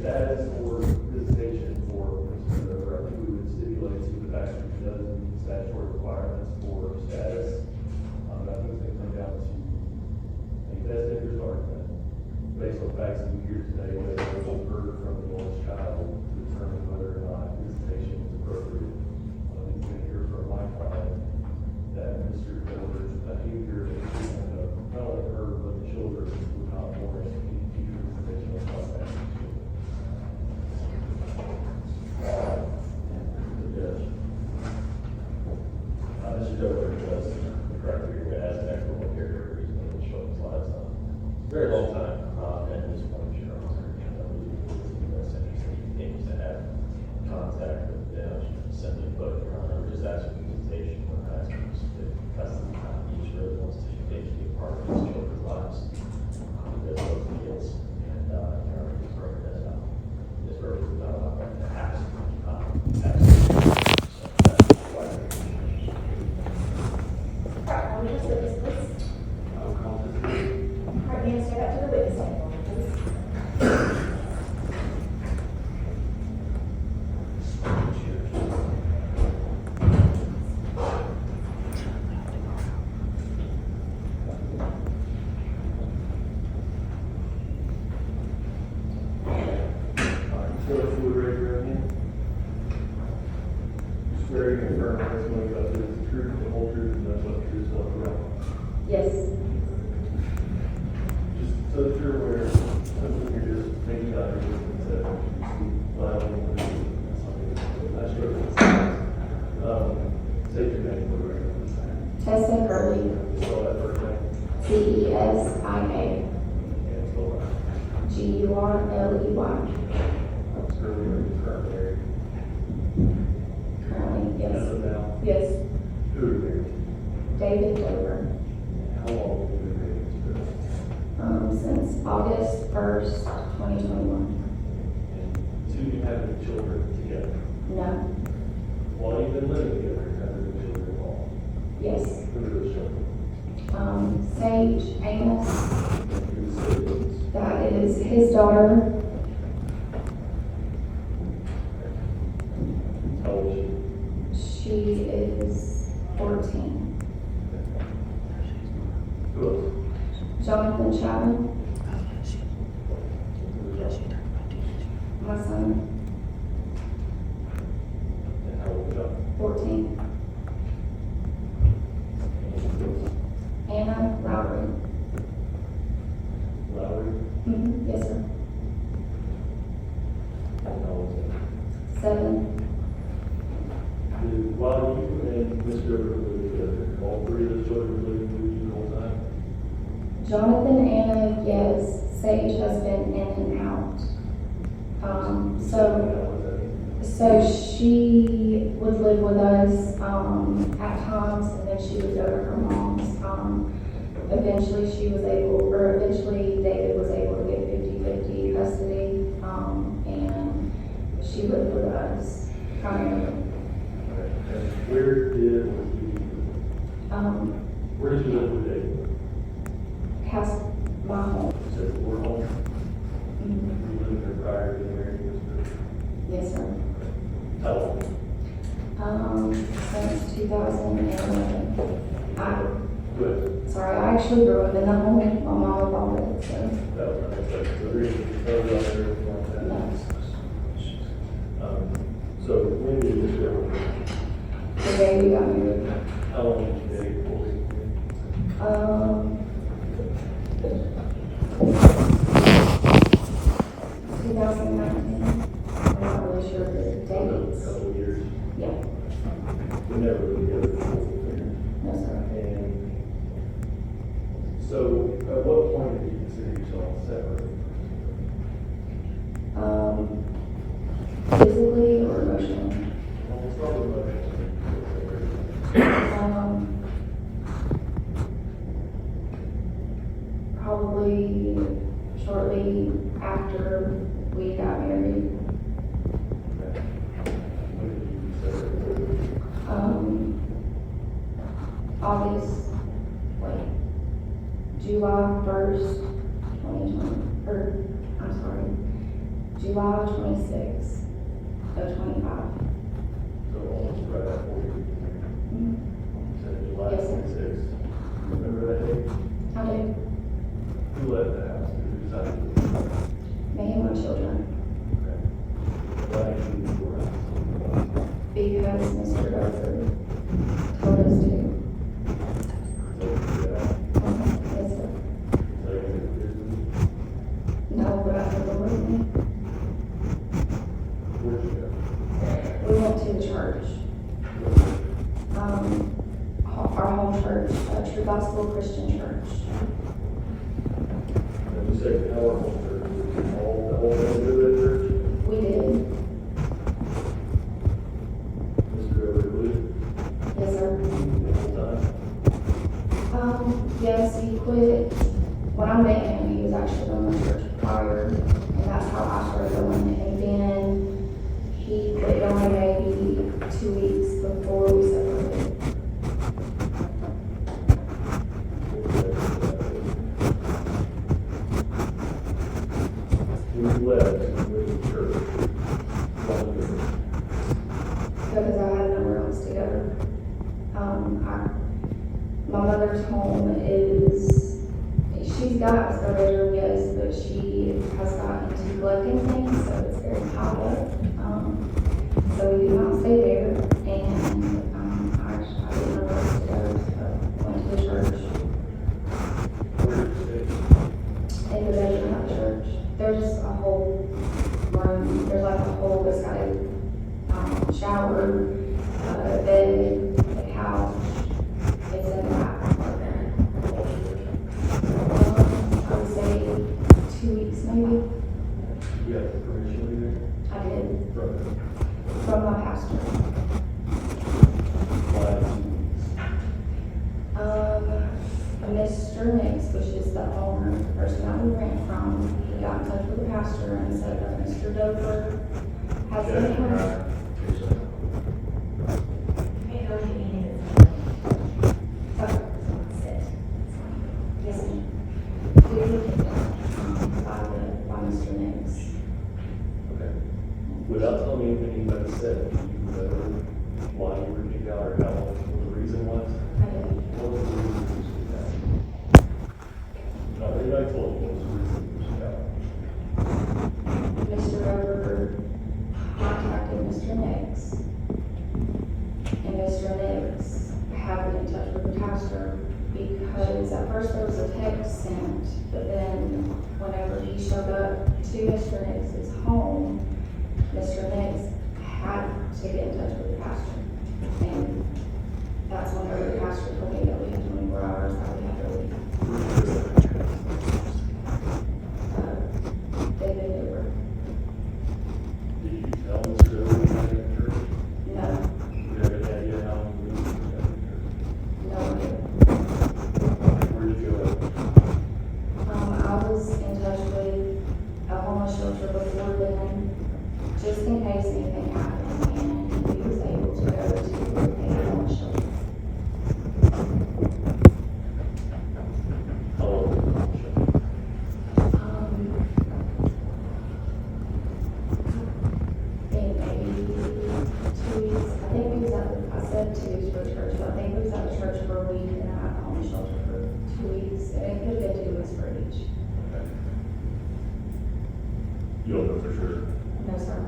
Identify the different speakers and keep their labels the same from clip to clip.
Speaker 1: status or visitation for Mr. Dover. I think we would stipulate to the fact that he does meet statutory requirements for status. But I think it's going to come down to a best interest argument based on facts that we hear today, whether it's heard from the oldest child to determine whether or not visitation is appropriate. I think we're going to hear from my client that Mr. Dover's behavior not only her but the children would not warrant any future visitation of contact.
Speaker 2: The judge. Mr. Dover does the criteria as an equitable carrier reason to show his lives on very long time. At this point, sure, the best interest he continues to have contact with them, simply put, Your Honor, we're just asking for visitation. We're not asking for custody time. Each really wants to continue to be a part of his children's lives. That's what he feels. And, Your Honor, he's broken that out. This verdict is not allowed to ask.
Speaker 3: Witness, please.
Speaker 1: I'll call this meeting.
Speaker 3: All right, ma'am, step up to the witness stand for me, please.
Speaker 1: So if you would raise your right hand. You swear you confirm testimony about this is the truth, the whole truth, and nothing but the truth, so help you God.
Speaker 3: Yes.
Speaker 1: Just so that you're aware, something you're just making out your business that you speak loudly and clearly. That's your business. State your name for the record.
Speaker 3: Tessa Gurley,
Speaker 1: Spell that first name.
Speaker 3: Cesia,
Speaker 1: And spell that.
Speaker 3: Gurley.
Speaker 1: It's really your current married.
Speaker 3: Currently,
Speaker 1: As
Speaker 3: yes.
Speaker 1: of now,
Speaker 3: Yes.
Speaker 1: who are you married?
Speaker 3: David Dover,
Speaker 1: How long have you been married to this?
Speaker 3: since August 1st, 2021.
Speaker 1: And two, you have any children together?
Speaker 3: No.
Speaker 1: While you've been living together, you have any children involved?
Speaker 3: Yes.
Speaker 1: Who are those children?
Speaker 3: Sage Amos,
Speaker 1: Who's siblings?
Speaker 3: that is his daughter.
Speaker 1: How old is she?
Speaker 3: She is 14.
Speaker 1: Who else?
Speaker 3: Jonathan Chapman,
Speaker 1: Who's else?
Speaker 3: my son,
Speaker 1: And how old is John?
Speaker 3: 14.
Speaker 1: And who else?
Speaker 3: Anna Lowry.
Speaker 1: Lowry?
Speaker 3: Yes, sir.
Speaker 1: And how old is he?
Speaker 3: 7.
Speaker 1: While you and Mr. Dover were living together, all three of those children were living with you the whole time?
Speaker 3: Jonathan, Anna, yes. Sage has been in and out. So she would live with us at times, and then she would go to her mom's. Eventually David was able to get 50-50 custody, and she lived with us primarily.
Speaker 1: Okay. And where did you live with David?
Speaker 3: Past my home.
Speaker 1: You said we're home.
Speaker 3: Mhm.
Speaker 1: You lived there prior to getting married to Mr. Dover?
Speaker 3: Yes, sir.
Speaker 1: How long?
Speaker 3: Since 2011.
Speaker 1: Good.
Speaker 3: Sorry, I actually grew up in the home. My mom bought it, so.
Speaker 1: That was my mistake. So the reason you started out there was like that.
Speaker 3: No.
Speaker 1: So when did this go?
Speaker 3: The day we got married.
Speaker 1: How long did you date before we?
Speaker 3: 2019. I'm not really sure the dates.
Speaker 1: Couple of years.
Speaker 3: Yeah,
Speaker 1: We never really together before.
Speaker 3: no, sir.
Speaker 1: And so at what point did you consider yourself separate?
Speaker 3: Physically or emotionally?
Speaker 1: Well, let's start with emotions.
Speaker 3: Probably shortly after we got married.
Speaker 1: Okay. When did you separate?
Speaker 3: July 1st, 2020, or, I'm sorry, July 26th of 25.
Speaker 1: So almost right at 40.
Speaker 3: Mhm.
Speaker 1: So July
Speaker 3: Yes, sir.
Speaker 1: 26th. Remember that date?
Speaker 3: I do.
Speaker 1: Who left the house? Who decided to leave?
Speaker 3: Me and my children.
Speaker 1: Okay. Why did you leave your house?
Speaker 3: Because Mr. Rutherford told us to.
Speaker 1: So, yeah.
Speaker 3: Yes, sir.
Speaker 1: So you think it's good?
Speaker 3: No, but I told them with me.
Speaker 1: Where'd you go?
Speaker 3: We went to the church. Our home church, True Gospel Christian Church.
Speaker 1: And you say our home church, all, the whole thing do that church?
Speaker 3: We did.
Speaker 1: Mr. Everly,
Speaker 3: Yes, sir.
Speaker 1: the whole time?
Speaker 3: Yes, he quit. When I met him, he was actually going to church prior, and that's how I started going. And then he quit going maybe 2 weeks before we separated.
Speaker 1: We left and went to church.
Speaker 3: Because I had nowhere else to go. My mother's home is, she's got a bedroom, yes, but she has gotten into collecting things, so it's very high up. So we do not stay there, and, I didn't know where else to go, so went to the church.
Speaker 1: Where did you stay?
Speaker 3: In the bedroom of the church, there's a whole room, there's like a whole, it's got a, shower, bed, a couch, it's in that apartment. I would say 2 weeks maybe,
Speaker 1: You got permission to be there?
Speaker 3: I did,
Speaker 1: From
Speaker 3: from my pastor.
Speaker 1: why 2 weeks?
Speaker 3: Mr. Nix, which is the owner, the person that we rent from, he got in touch with the pastor and said that Mr. Dover has been home. Yes, ma'am. We were picked up, by Mr. Nix.
Speaker 1: Okay. Without telling me anything anybody said, do you know why you were kicked out or how, what the reason was?
Speaker 3: I did.
Speaker 1: What was the reason you were kicked out? No, anybody told you what was the reason you were kicked out?
Speaker 3: Mr. Dover contacted Mr. Nix. And Mr. Nix had been in touch with the pastor because at first there was a text sent, but then whenever he showed up to Mr. Nix's home, Mr. Nix had to get in touch with the pastor. And that's whenever the pastor told me that we had 24 hours that we had to leave. David Dover.
Speaker 1: Did you tell Mr. Dover you had a church?
Speaker 3: No,
Speaker 1: Do you have any idea how long you had a church?
Speaker 3: no idea.
Speaker 1: Where did you go?
Speaker 3: I was in touch with a homeless shelter before then, just in case anything happened, and he was able to go to a homeless shelter.
Speaker 1: How long was the church?
Speaker 3: In maybe 2 weeks, I think we was I said 2 weeks for church, but I think we was at the church for a week and at the homeless shelter for 2 weeks, and it could have been 2 weeks for each.
Speaker 1: Okay. You don't know for sure?
Speaker 3: No, sir.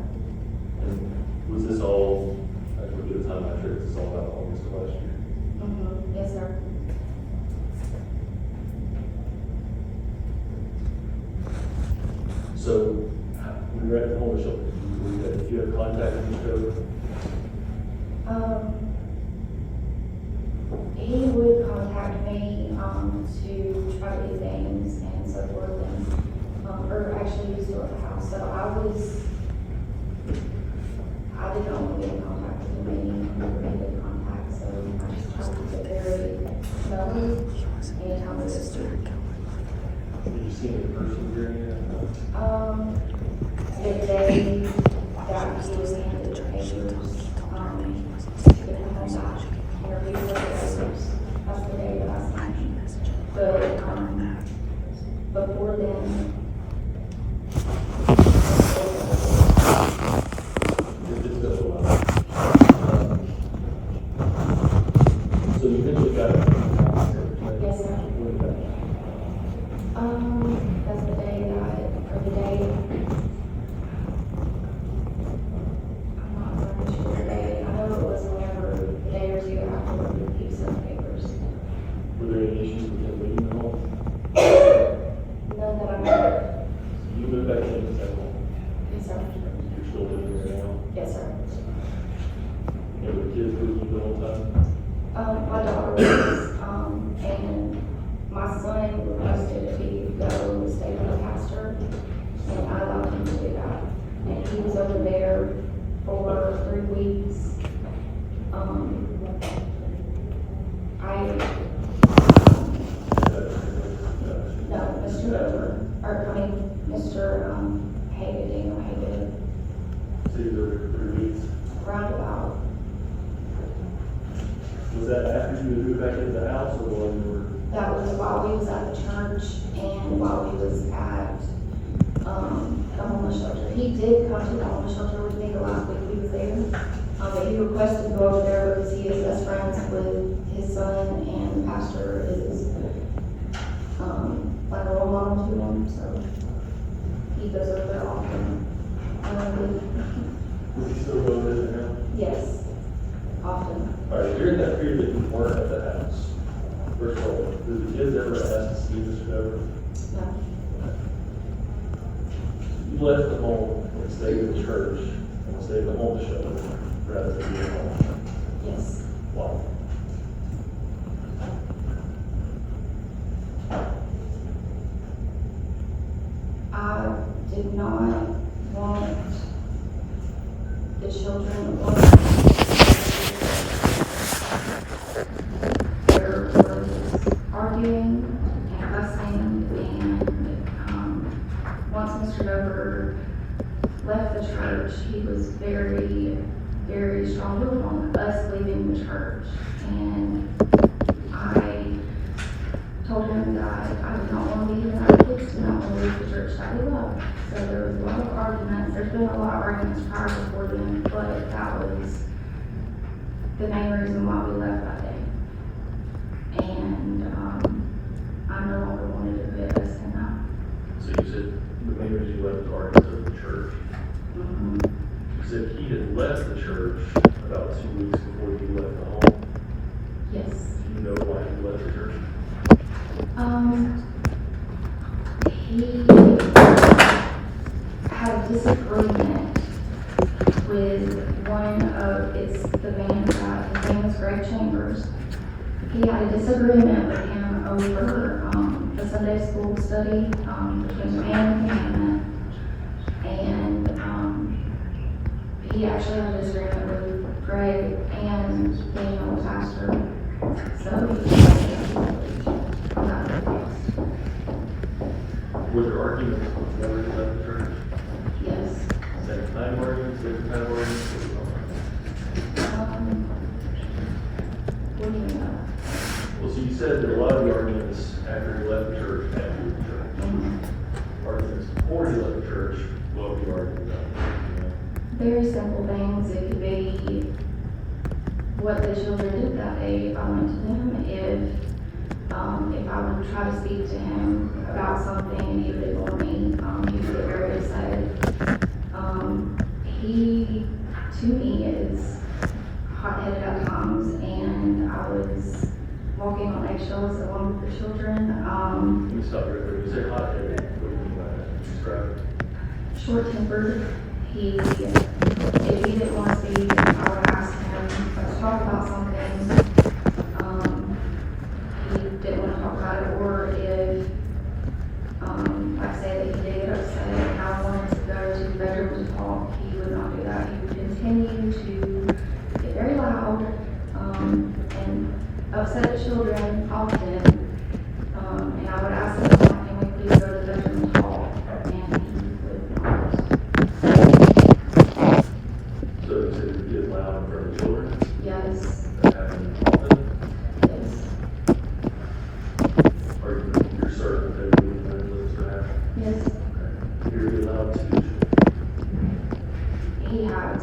Speaker 1: And was this all, like, would be the time after, is this all about August of last year?
Speaker 3: Yes, sir.
Speaker 1: So, when you were at the homeless shelter, did you have contact with Mr. Dover?
Speaker 3: He would contact me, to try to do things and so forth, and, or actually he was still at the house, so I did not want to get in contact with him, and never made good contact, so I just tried to keep it very mellow, anytime we was through.
Speaker 1: Did you see any person during that?
Speaker 3: The day that he was handed the papers, to get him home back, interview with the papers, that's the day that I signed him. But, before then,
Speaker 1: 2 to 3 weeks.
Speaker 3: roundabout.
Speaker 1: Was that after you moved back into the house or while you were?
Speaker 3: That was while we was at the church and while we was at, the homeless shelter. He did come to the homeless shelter with me the last week he was there. But he requested to go over there because he is best friends with his son and the pastor is, like a role model to him, so he goes over there often.
Speaker 1: Would you still go visit him?
Speaker 3: Yes, often.
Speaker 1: All right, during that period that you weren't at the house, first of all, did the kids ever ask to see Mr. Dover?
Speaker 3: No,
Speaker 1: You left the home and stayed at the church and stayed at the homeless shelter rather than being home.
Speaker 3: yes.
Speaker 1: Why?
Speaker 3: I did not want the children or there was arguing and fussing and, once Mr. Dover left the church, he was very, very strong-willed on us leaving the church. And I told him that I did not want to be here, and our kids did not want to leave the church that we love. So there was a lot of arguments. There's been a lot of arguments prior before then, but that was the main reason why we left that day. And, I no longer wanted to be at us in that.
Speaker 1: So you said the main reason you left the arguments of the church. You said he had left the church about 2 weeks before you left the home.
Speaker 3: Yes.
Speaker 1: Do you know why he left the church?
Speaker 3: He had a disagreement with one of, it's the man that, his name is Greg Chambers. He had a disagreement with him over, the Sunday school study, between the man and the commandment. And, he actually had a disagreement with Greg and Daniel, the pastor. So he
Speaker 1: Were there arguments before you left the church?
Speaker 3: yes.
Speaker 1: Same time arguments, different kind of arguments?
Speaker 3: What do you know?
Speaker 1: Well, so you said that a lot of the arguments after you left the church, after you left the church. Arguments before you left the church, what were you arguing about?
Speaker 3: Very simple things. It could be what the children did that day if I went to them, if I would try to speak to him about something and he would ignore me, he would get very upset. He, to me, is hot-headed at times, and I was walking on eggshells at one of the children.
Speaker 1: Let me stop right there. You said hot-headed, what do you mean by that? Describe it.
Speaker 3: Short-tempered. If he didn't want to speak, I would ask him, let's talk about something. He didn't want to talk about it, or if, like I say that he did get upset and I wanted to go to the bedroom to talk, he would not do that. He would continue to get very loud, and upset the children often. And I would ask him, can we please go to the bedroom and talk? And he would not.
Speaker 1: So you said you get loud in front of the children?
Speaker 3: Yes,
Speaker 1: That happened often?
Speaker 3: yes,
Speaker 1: Or you're certain that they would let this happen?
Speaker 3: yes,
Speaker 1: Okay. You're allowed to.
Speaker 3: he has.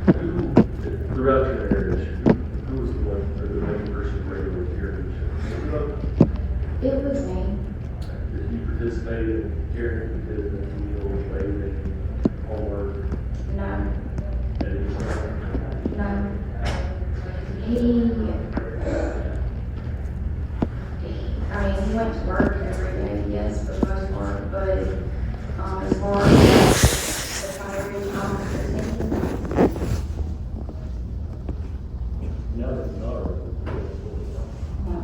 Speaker 1: Who, throughout your marriage, who was the one, or the main person regularly here?
Speaker 3: It was me.
Speaker 1: Did you participate in caring for kids and meals, bathing, homework,
Speaker 3: No,
Speaker 1: anything?
Speaker 3: no. He went to work every day, yes, for the most part, but, as far as the fire
Speaker 1: Now that's not a.
Speaker 3: no,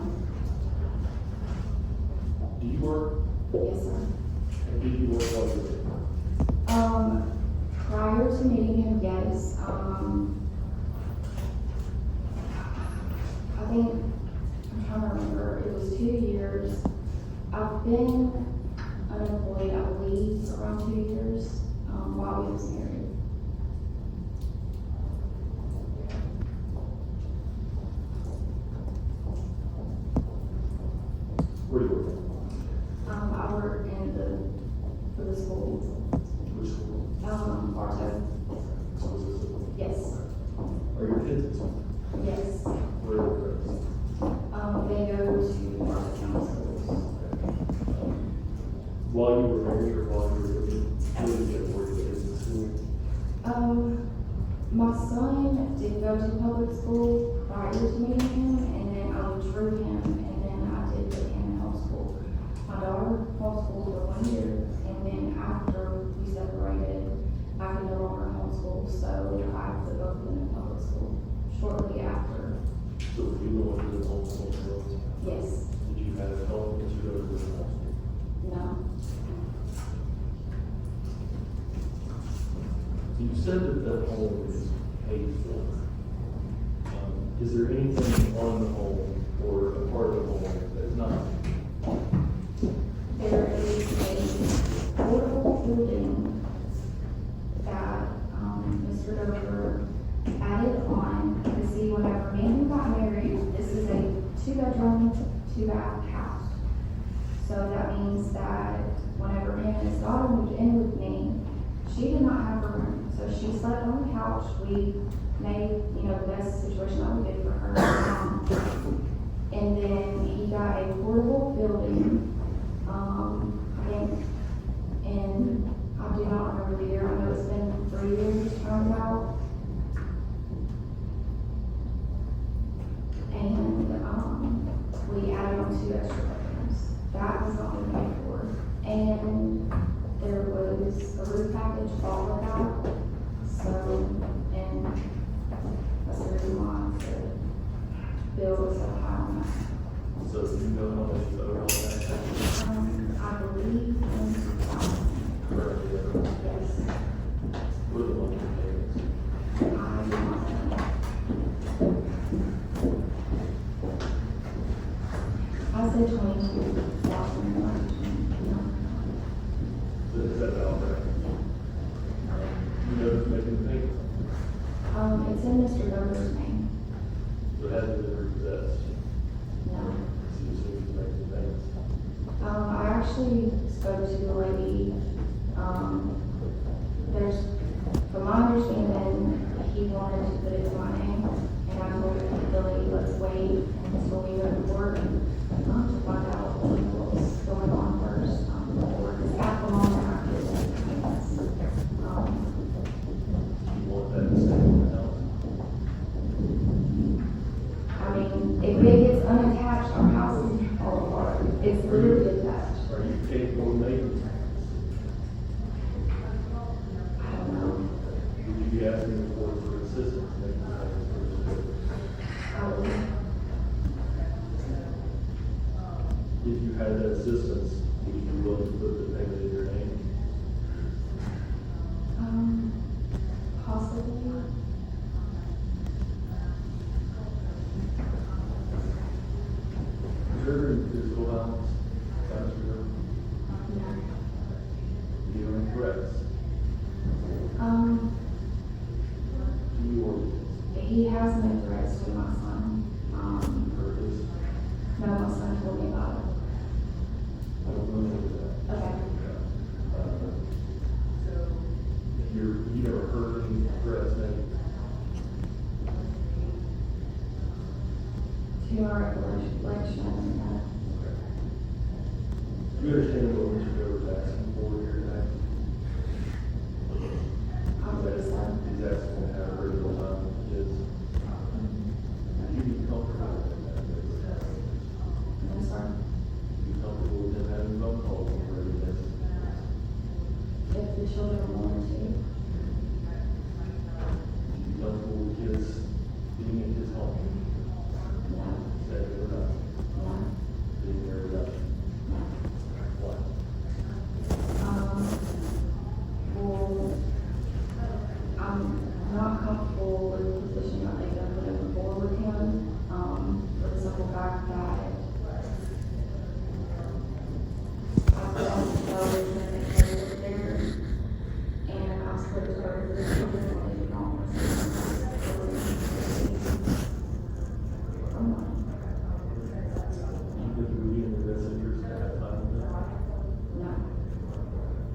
Speaker 1: Do you work?
Speaker 3: yes, sir.
Speaker 1: And did you work while you were there?
Speaker 3: Prior to meeting him, yes, I think, I'm trying to remember, it was 2 years. I've been unemployed, I believe, around 2 years, while for the school.
Speaker 1: Which school?
Speaker 3: Bartow,
Speaker 1: So is this?
Speaker 3: yes,
Speaker 1: Are your kids at school?
Speaker 3: yes.
Speaker 1: Where are they?
Speaker 3: They go to Bartow County Schools.
Speaker 1: While you were married or while you were living, where did you get work kids in school?
Speaker 3: My son did go to public school prior to meeting him, and then I withdrew him, and then I did put him in homeschool. My daughter homeschooled for 1 year, and then after we separated, I could no longer homeschool, so I put both of them in public school shortly after.
Speaker 1: So if you were one of the homeschool girls,
Speaker 3: Yes,
Speaker 1: did you have help with your daughter in homeschool?
Speaker 3: no,
Speaker 1: You said that the home is paid for. Is there anything on the home or a part of the home that's not?
Speaker 3: there is a portable building that, Mr. Dover added on, because see, whenever me and him got married, this is a 2-bedroom, 2-bath house. So that means that whenever him and his daughter moved in with me, she did not have a room, so she slept on the couch. We made, the best situation that we did for her. And then he got a portable building, I think, and I do not remember the year, I know it's been 3 years turned out. And, we added on 2 extra bedrooms. That was not been paid for. And there was a roof package bought with that. So, and that's the reason why the bill was so high on that.
Speaker 1: So do you know how much you owe on that?
Speaker 3: I believe in 2000,
Speaker 1: Currently,
Speaker 3: yes.
Speaker 1: what are the monthly payments?
Speaker 3: I do not know. I said 22,000.
Speaker 1: Is that about right? You know who's making the payments?
Speaker 3: It's in Mr. Dover's name.
Speaker 1: So it hasn't been repossessed?
Speaker 3: No.
Speaker 1: So you see who's making the payments?
Speaker 3: I actually spoke to the lady, from my understanding, he wanted to put it to my name, and I told the lady, let's wait until we go to court, to find out what's going on first, because at the moment, I feel like it's,
Speaker 1: You want that to stay in the house?
Speaker 3: I mean, if it gets unattached, our house is all apart, it's literally attached.
Speaker 1: Are you capable of making it?
Speaker 3: I don't know,
Speaker 1: Would you be asking the court for assistance making the payments for this?
Speaker 3: I would,
Speaker 1: If you had that assistance, would you be willing to put the payment in your name?
Speaker 3: possibly.
Speaker 1: Is there any physical violence against you?
Speaker 3: No.
Speaker 1: Do you have any threats? To you or kids?
Speaker 3: He has no threats to my son.
Speaker 1: Or his?
Speaker 3: No, my son told me about it.
Speaker 1: I don't know that.
Speaker 3: Okay.
Speaker 1: You never heard any threats made?
Speaker 3: To my recollection,
Speaker 1: You understand what Mr. Dover's asking for here today?
Speaker 3: I believe so.
Speaker 1: He's asking to have a regular time with kids. Would you be comfortable with that?
Speaker 3: No, sir.
Speaker 1: Be comfortable with him having phone calls on a regular basis?
Speaker 3: If the children wanted to,
Speaker 1: Be comfortable with kids being in his home?
Speaker 3: no,
Speaker 1: Say it or not?
Speaker 3: no,
Speaker 1: Being there or not?
Speaker 3: no.
Speaker 1: Why?
Speaker 3: Well, I'm not comfortable with the position that they've been putting forward with him, for the simple fact that I don't know if they're there, and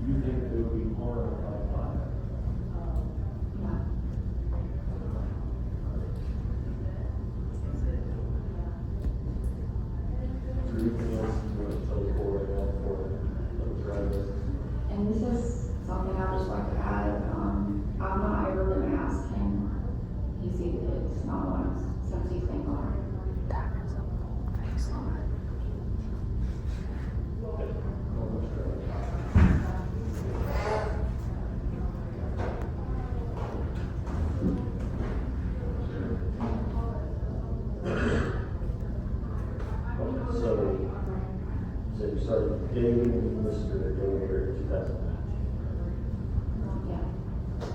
Speaker 1: you think there would be harm by fire?
Speaker 3: No.
Speaker 1: Is there anything else you want to tell the board about for the drivers?
Speaker 3: And this is something I just like to add, I've not ever been asked him, he's either it's not once since he's been gone.
Speaker 2: So you started dating Mr. Gilbert in 2019.
Speaker 3: Yeah.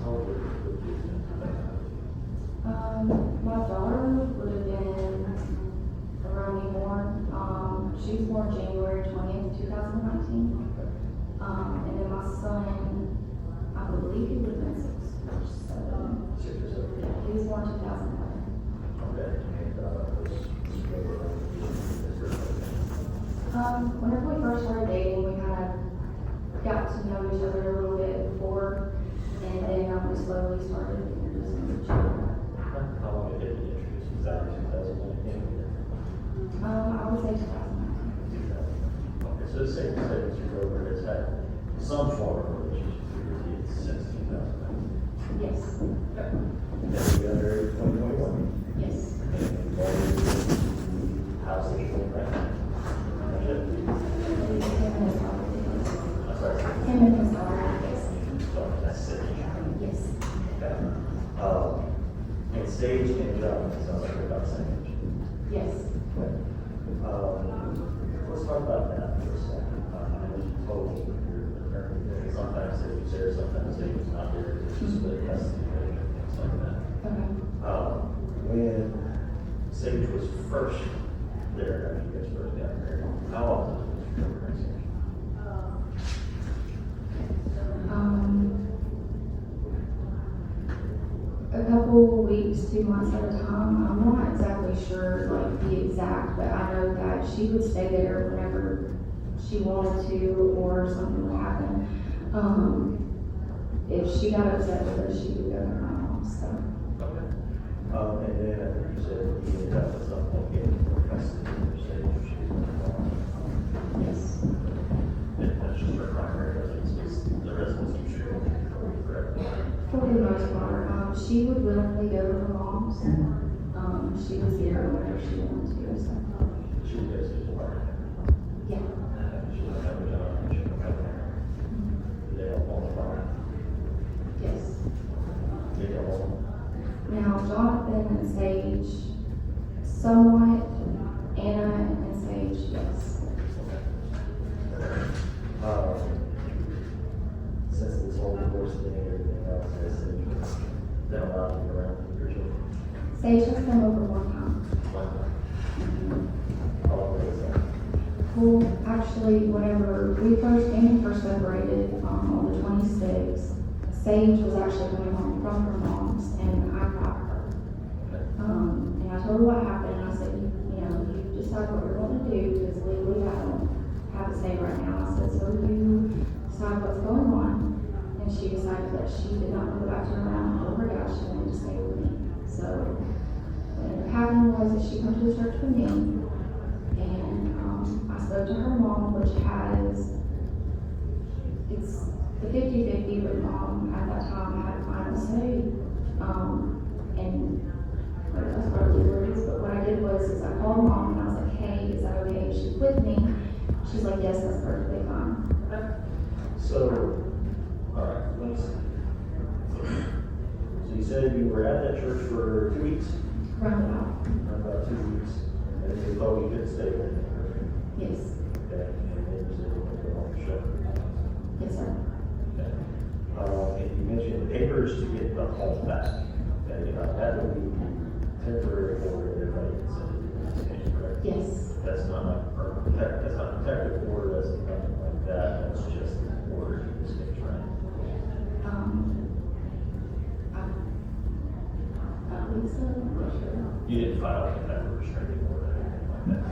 Speaker 2: How old were you in 2019?
Speaker 3: My daughter would have been around me born, she was born January 20th, 2019. And then my son, I believe he would have been 6 or 7.
Speaker 2: 6 or 7.
Speaker 3: He was born 2011.
Speaker 2: Okay.
Speaker 3: Whenever we first started dating, we kind of got to know each other a little bit before, and then we slowly started introducing each other.
Speaker 2: How long did you introduce? Was that in 2019?
Speaker 3: I would say 2019.
Speaker 2: Okay, so say Mr. Gilbert has had some form of relationship with your kids since 2019.
Speaker 3: Yes,
Speaker 2: Okay. And then you got married in 2021.
Speaker 3: yes.
Speaker 2: How's it going right now?
Speaker 3: Him and his daughter,
Speaker 2: I'm sorry.
Speaker 3: him and his daughter, yes.
Speaker 2: So that's it.
Speaker 3: Yes.
Speaker 2: Okay. And Sage and John, it sounds like they're about the same age.
Speaker 3: Yes.
Speaker 2: Okay. Let's talk about that for a second. I know you told me your attorney that sometimes Sage is there, sometimes Sage is not there, it's just split custody and things like that.
Speaker 3: Okay.
Speaker 2: When Sage was first there, after you guys first got married, how often was Mr. Gilbert in Sage?
Speaker 3: A couple weeks, 2 months at a time. I'm not exactly sure, like, the exact, but I know that she would stay there whenever she wanted to, or something would happen. If she got upset with us, she would go to her house, so.
Speaker 2: Okay. And then I think you said you ended up at some point getting custody of Sage if she was involved.
Speaker 3: Yes.
Speaker 2: And that's just her primary residence, is the residence you share with her, correct?
Speaker 3: For the most part, she would willingly go to her mom's. She was there whenever she wanted to, so.
Speaker 2: She was basically a partner.
Speaker 3: Yeah.
Speaker 2: She was a job, she was a partner. Did they help on the farm?
Speaker 3: Yes.
Speaker 2: Did they help on?
Speaker 3: Now, Jonathan and Sage, somewhat. Anna and Sage, yes.
Speaker 2: Since this whole divorce thing and everything else, has Sage been allowed to be around with your children?
Speaker 3: Sage has come over one time.
Speaker 2: How long was that?
Speaker 3: Well, actually, whenever Amy first separated, on the 26th, Sage was actually coming home from her mom's, and I got her. And I told her what happened, and I said, you know, you decide what you're going to do, because legally I don't have a say right now. I said, so you decide what's going on. And she decided that she did not want to go back to her mom, and told her dad she wanted to stay with me. So, what ended up happening was that she went to the church with me, and I spoke to her mom, which it's the 50-50, but mom at that time had a final say. And that's probably words, but what I did was I called mom and I was like, hey, is that okay if she's with me? She's like, yes, that's perfectly fine.
Speaker 2: So, all right, let's. So you said you were at that church for 2 weeks?
Speaker 3: Roundabout.
Speaker 2: About 2 weeks, and then you told you could stay with me.
Speaker 3: Yes.
Speaker 2: Okay, and then you said you went to the home show.
Speaker 3: Yes, sir.
Speaker 2: Okay. And you mentioned papers to get the home back. Okay, that would be temporary order that everybody can send it to the state, correct?
Speaker 3: Yes.
Speaker 2: That's not like that's not a protective order, that's nothing like that, that's just an order to the state, right?
Speaker 3: I believe so, I'm not sure.
Speaker 2: You didn't file a temporary restraining order or anything like that?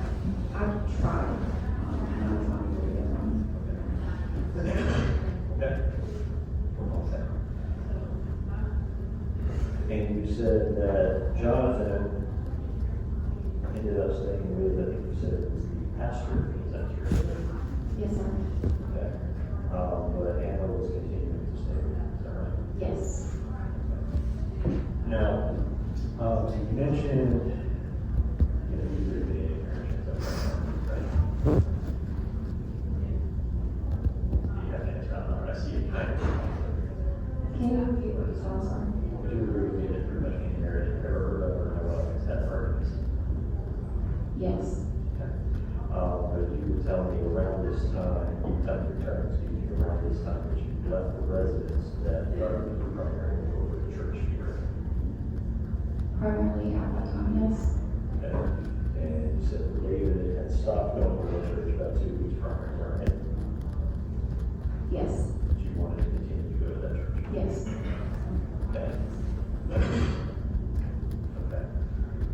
Speaker 3: I tried. I was not able to get one.
Speaker 2: Okay.
Speaker 3: Can you repeat what you said, I'm sorry?
Speaker 2: Would you agree with me that pretty much any area you've ever heard of or know of has had arguments?
Speaker 3: Yes,
Speaker 2: But you were telling me around this time, you tell your terms, around this time that you left the residence, that the argument was primarily over the church here.
Speaker 3: primarily at that time, yes.
Speaker 2: And you said that David had stopped going to the church about 2 weeks prior, right?
Speaker 3: Yes,
Speaker 2: But you wanted to continue to go to that church?
Speaker 3: yes,
Speaker 2: Okay. Okay.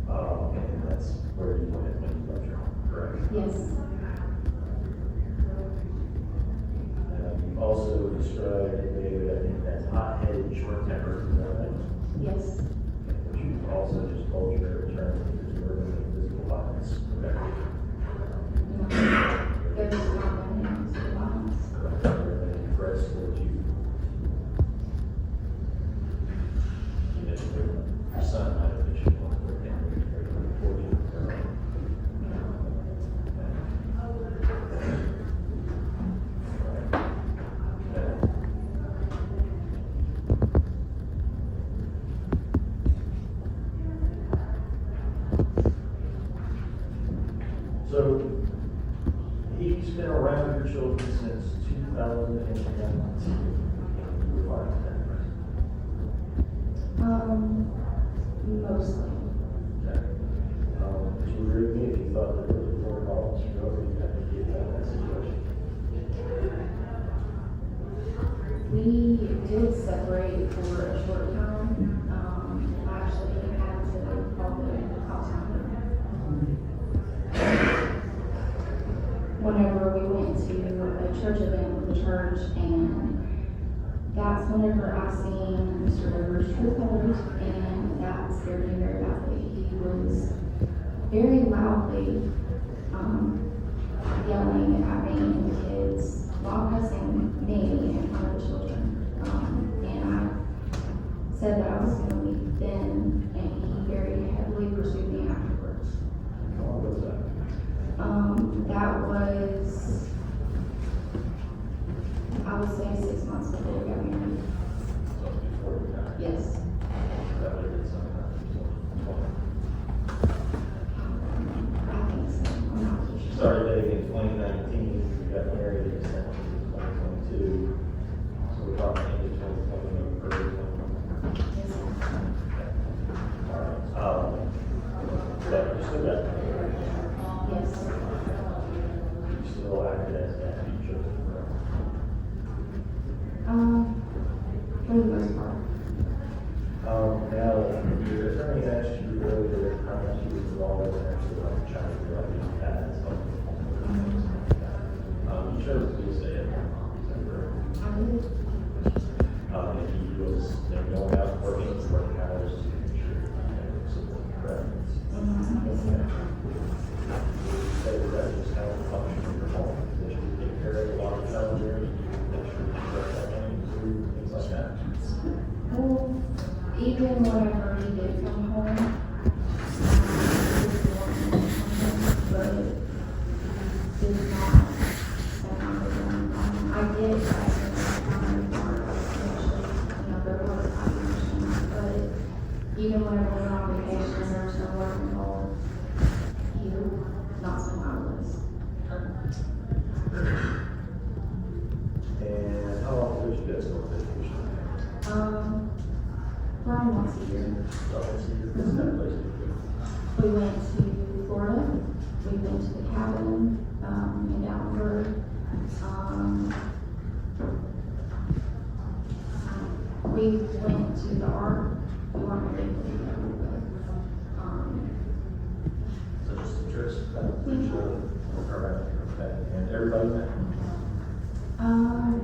Speaker 2: And that's where you went when you left your home, correct?
Speaker 3: yes,
Speaker 2: You also described David, I think, as hot-headed, short-tempered, is that right?
Speaker 3: yes,
Speaker 2: But you also just told your attorney that there's were no physical violence, correct?
Speaker 3: no, there's not been any violence.
Speaker 2: Correct. Were there any threats that you mentioned your son might have been shot or family or before you? So, he's been around your children since 2019. You were fine with that,
Speaker 3: Mostly,
Speaker 2: right? Would you agree with me if you thought that there was more problems you already had to get out of that situation?
Speaker 3: we did separate for a short time, I actually had to call the cops on her. Whenever we went to a church event with the church, and that's whenever I seen Mr. Rivers' true colors, and that scared me very badly. He was very loudly, yelling at me and the kids while cussing me in front of the children. And I said that I was gonna leave then, and he very heavily pursued me afterwards.
Speaker 2: How long was that?
Speaker 3: That was, I would say 6 months before we got married.
Speaker 2: So before we got,
Speaker 3: Yes.
Speaker 2: that would have been sometime, so.
Speaker 3: I think so, I'm not too sure.
Speaker 2: Started dating in 2019, we got married in December of 2022. So we're talking into 2020, early 2021.
Speaker 3: Yes, sir.
Speaker 2: All right. But you still got married.
Speaker 3: Yes.
Speaker 2: You still acted as that teacher.
Speaker 3: For the most part.
Speaker 2: Now, your attorney asked you earlier how much you was involved in actually like child development as you chose to say it. Is that correct?
Speaker 3: I did.
Speaker 2: And he was going out working hours to make sure you support correct.
Speaker 3: Yes, sir.
Speaker 2: Say that just how it functions in your home, that you take care of a lot of challenges, make sure you correct that money, things like that.
Speaker 3: Well, even whenever he did come home, but did not spend time with him. I did try to spend time with him, there was obligation, but even whenever we were on vacation, there was no work involved. He would not spend time with us.
Speaker 2: And how often did you guys go on vacation?
Speaker 3: Around once a year.
Speaker 2: So it's that place to go.
Speaker 3: We went to Florida, we went to the cabin, in Gatlinburg. We went to the Ark, we weren't really together, but,
Speaker 2: So just the trips, each other, okay, and everybody met?
Speaker 3: I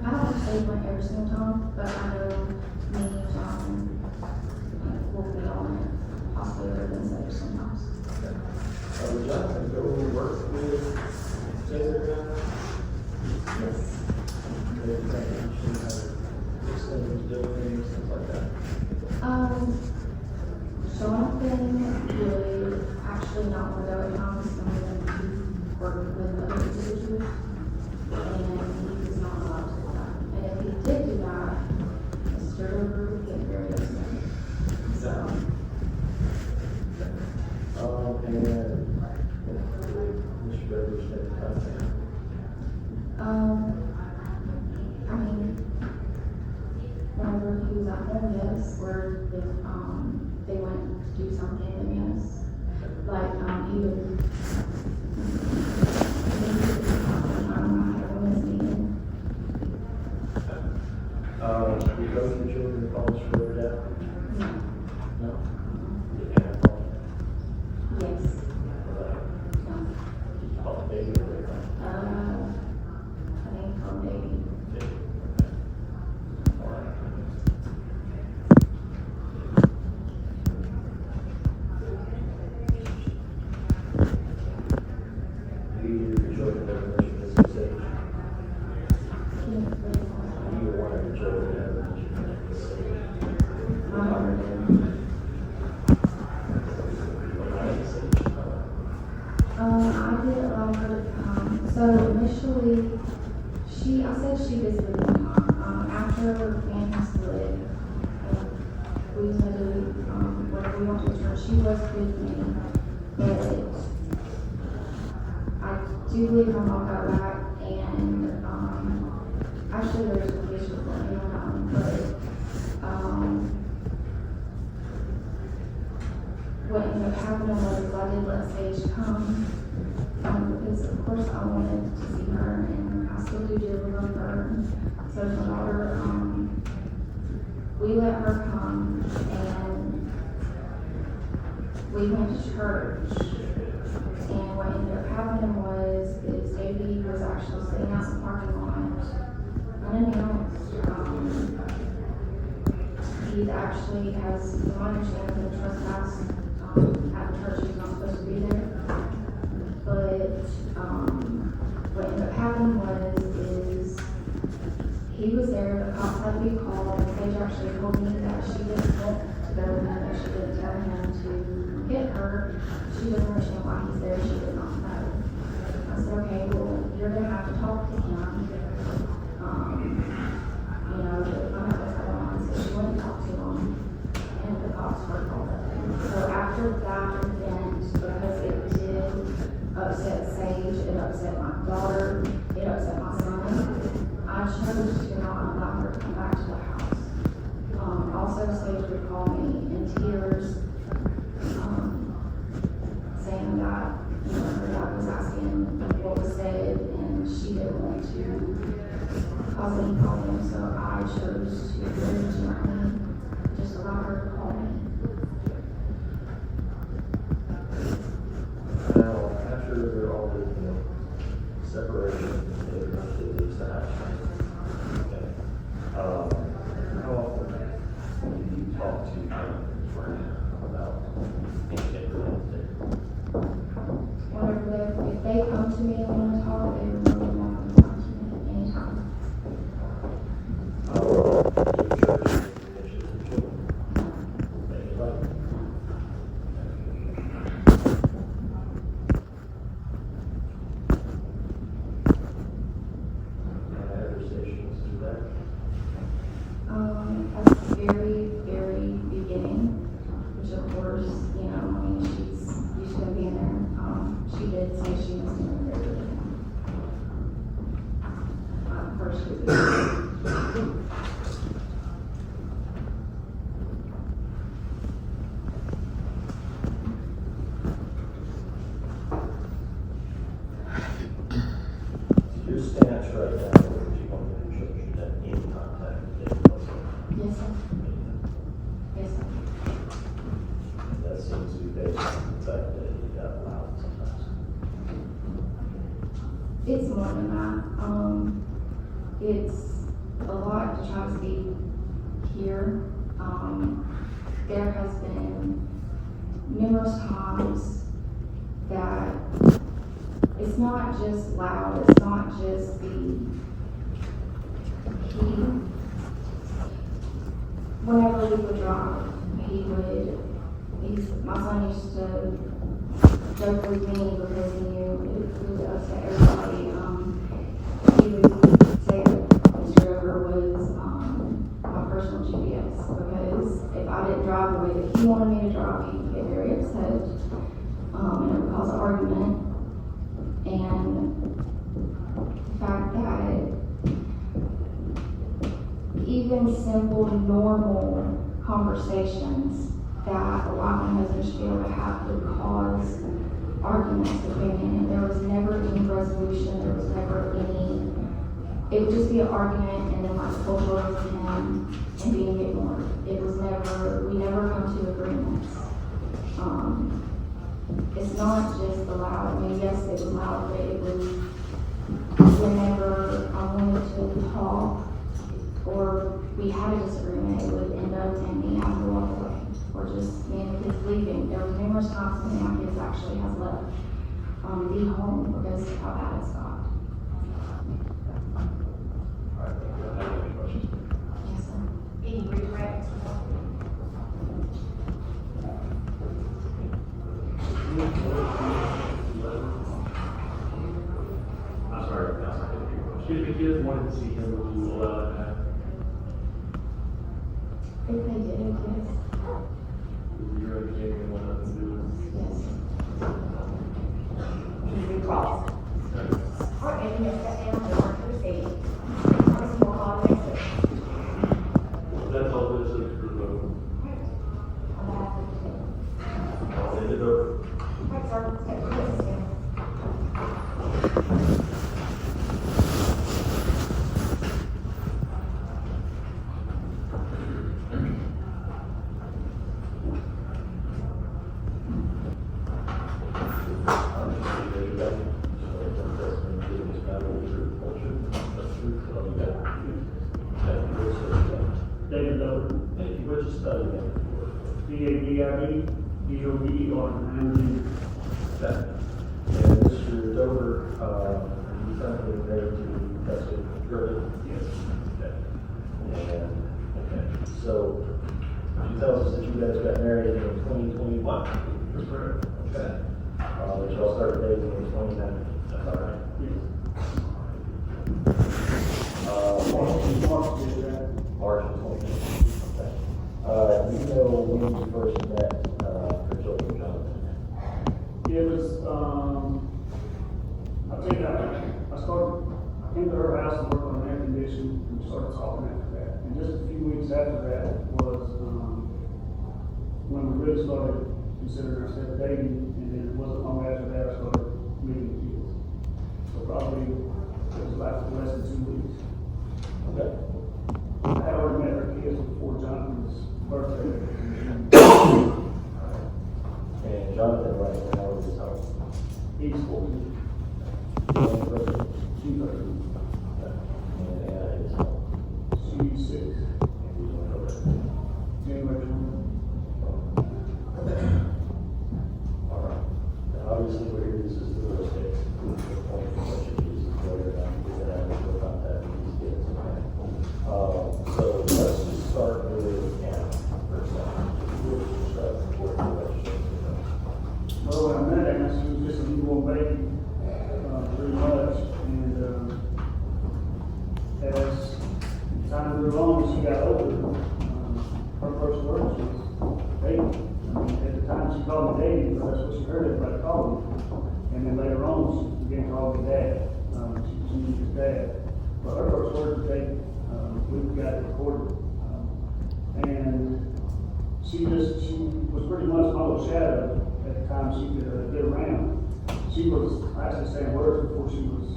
Speaker 3: don't say we went every single time, but I know me, John, will be on it, possibly other than Sabre sometimes.
Speaker 2: Okay. Would Jonathan go work with Taylor again?
Speaker 3: Yes.
Speaker 2: Extended doing things like that?
Speaker 3: Jonathan would actually not want to go at times, some of them to work with other individuals, and he was not allowed to do that. And if he did do that, home, yes, where if, they went to do something, then yes. Like, he would. I don't know how to was needed.
Speaker 2: We both the children calls for their dad?
Speaker 3: No.
Speaker 2: No. Did they have calls?
Speaker 3: Yes. No.
Speaker 2: Call the baby or their call?
Speaker 3: I think called baby.
Speaker 2: All right. Do your children have permission at this age? Either one of your children have permission at this age? What is this age?
Speaker 3: I did allow her to come. So initially, I said she visited one time. After Annie split, we had to, whenever we went to church, she was with me. But I do believe her mom got back and, actually there's a picture of me on that one, but, what ended up happening was I did let Sage come, because of course I wanted to see her and I still do dearly love her. So my daughter, we let her come and we went to church. And what ended up happening is Davey was actually sitting out in the parking lot unannounced. He actually has, from my understanding, been trespassed at the church. He's not supposed to be there. But what ended up happening is he was there, the cops had to be called, and Sage actually told me that she didn't want to go with him, that she didn't tell him to get her. She doesn't understand why he's there, she did not know. I said, okay, well, you're gonna have to talk to him. You know, but I'm not gonna tell him, so she went and talked to him, and the cops were called up. So after that event, because it did upset Sage, it upset my daughter, it upset my son, I chose to not allow her to come back to the house. Also, Sage would call me in tears, saying that, you know, her dad was asking what was said, and she didn't want to cause any problem, so I chose to very gently just allow her to call me.
Speaker 2: Now, after all the, separation, they were going to leave the house. Okay. How often do you talk to your friend about anything related?
Speaker 3: Whenever if they come to me and want to talk, they are more than welcome to talk to me anytime. At the very, very beginning, which of course, you know, I mean, she's used to being there. She did say she was in the very beginning. First week.
Speaker 2: Your stance right now, would you want to show you that any contact with David Wilson?
Speaker 3: Yes, sir. Yes, sir.
Speaker 2: That seems to be based on the fact that he got loud sometimes.
Speaker 3: It's more than that. It's a lot to try to speak here. There has been numerous times that it's not just loud, it's not just whenever we would drive, my son used to joke with me because he knew it would upset everybody. He would say that Mr. Rover was, my personal GPS, because if I didn't drive the way that he wanted me to drive, he would get very upset, and it would cause an argument. And the fact that even simple, normal conversations that a wife and husband should be able to have would cause arguments between them. And there was never any resolution, there was never any, it would just be an argument and then my full words of him and being ignored. It was never, we never come to agreements. It's not just the loud, I mean, yes, it was loud, but it was whenever I wanted to talk or we had a disagreement, it would end up in me having to walk away or just me and the kids leaving. There was numerous times when my kids actually has left the home because of how bad it's got.
Speaker 2: All right, thank you. Any questions?
Speaker 3: Yes, sir.
Speaker 4: Any regrets?
Speaker 2: I'm sorry,
Speaker 1: If the kids wanted to see him, would you allow that?
Speaker 3: If they did, yes.
Speaker 1: You're understanding and want nothing to do with
Speaker 3: Yes.
Speaker 4: Recross. All right, and you step down to work for the city. Some more call next week.
Speaker 1: it? That's all this is for the vote.
Speaker 4: On behalf of the city.
Speaker 2: I'll send it over.
Speaker 4: All right, sir, step to this, yeah.
Speaker 5: David Dover,
Speaker 2: Thank you, what's your study again?
Speaker 5: D-A-V-I-D, D-O-V-E-R, and
Speaker 2: Okay. And Mr. Dover, are you currently married to Betsy Gervin?
Speaker 5: yes,
Speaker 2: Okay. And, okay, so she tells us that you guys got married in 2021.
Speaker 5: that's correct.
Speaker 2: Okay. That y'all started dating in 2019. That's all right.
Speaker 5: Yes.
Speaker 2: March
Speaker 5: Mark did that.
Speaker 2: of 2019. Okay. Do you know when you first met, her children, Jonathan?
Speaker 5: It was, I think I came to her house and worked on an air condition, and we started talking after that. And just a few weeks after that was, when we really started considering ourselves dating, and then it wasn't long after that I started meeting kids. So probably, it was like less than 2 weeks.
Speaker 2: Okay.
Speaker 5: I had already met her kids before Jonathan's birthday.
Speaker 2: And Jonathan, right now, is how?
Speaker 5: He's 14, she's 13,
Speaker 2: And Anna is how?
Speaker 5: she's 6, January 20.
Speaker 2: All right. Now, obviously, we're here, this is the real estate. The point of question is whether or not you're gonna have to contact these kids. So let's just start with Anna for a second. We'll just start before the question.
Speaker 5: Well, when I met her, she was just a newborn baby, pretty much, and, as time grew on, she got older, her first words was baby. I mean, at the time, she called me Davey, because that's what she heard everybody call me. And then later on, she began to call me Dad, she knew his dad. But her first words were baby, we've got it recorded. And she was pretty much my little shadow at the time she could get around. She was actually saying words before she was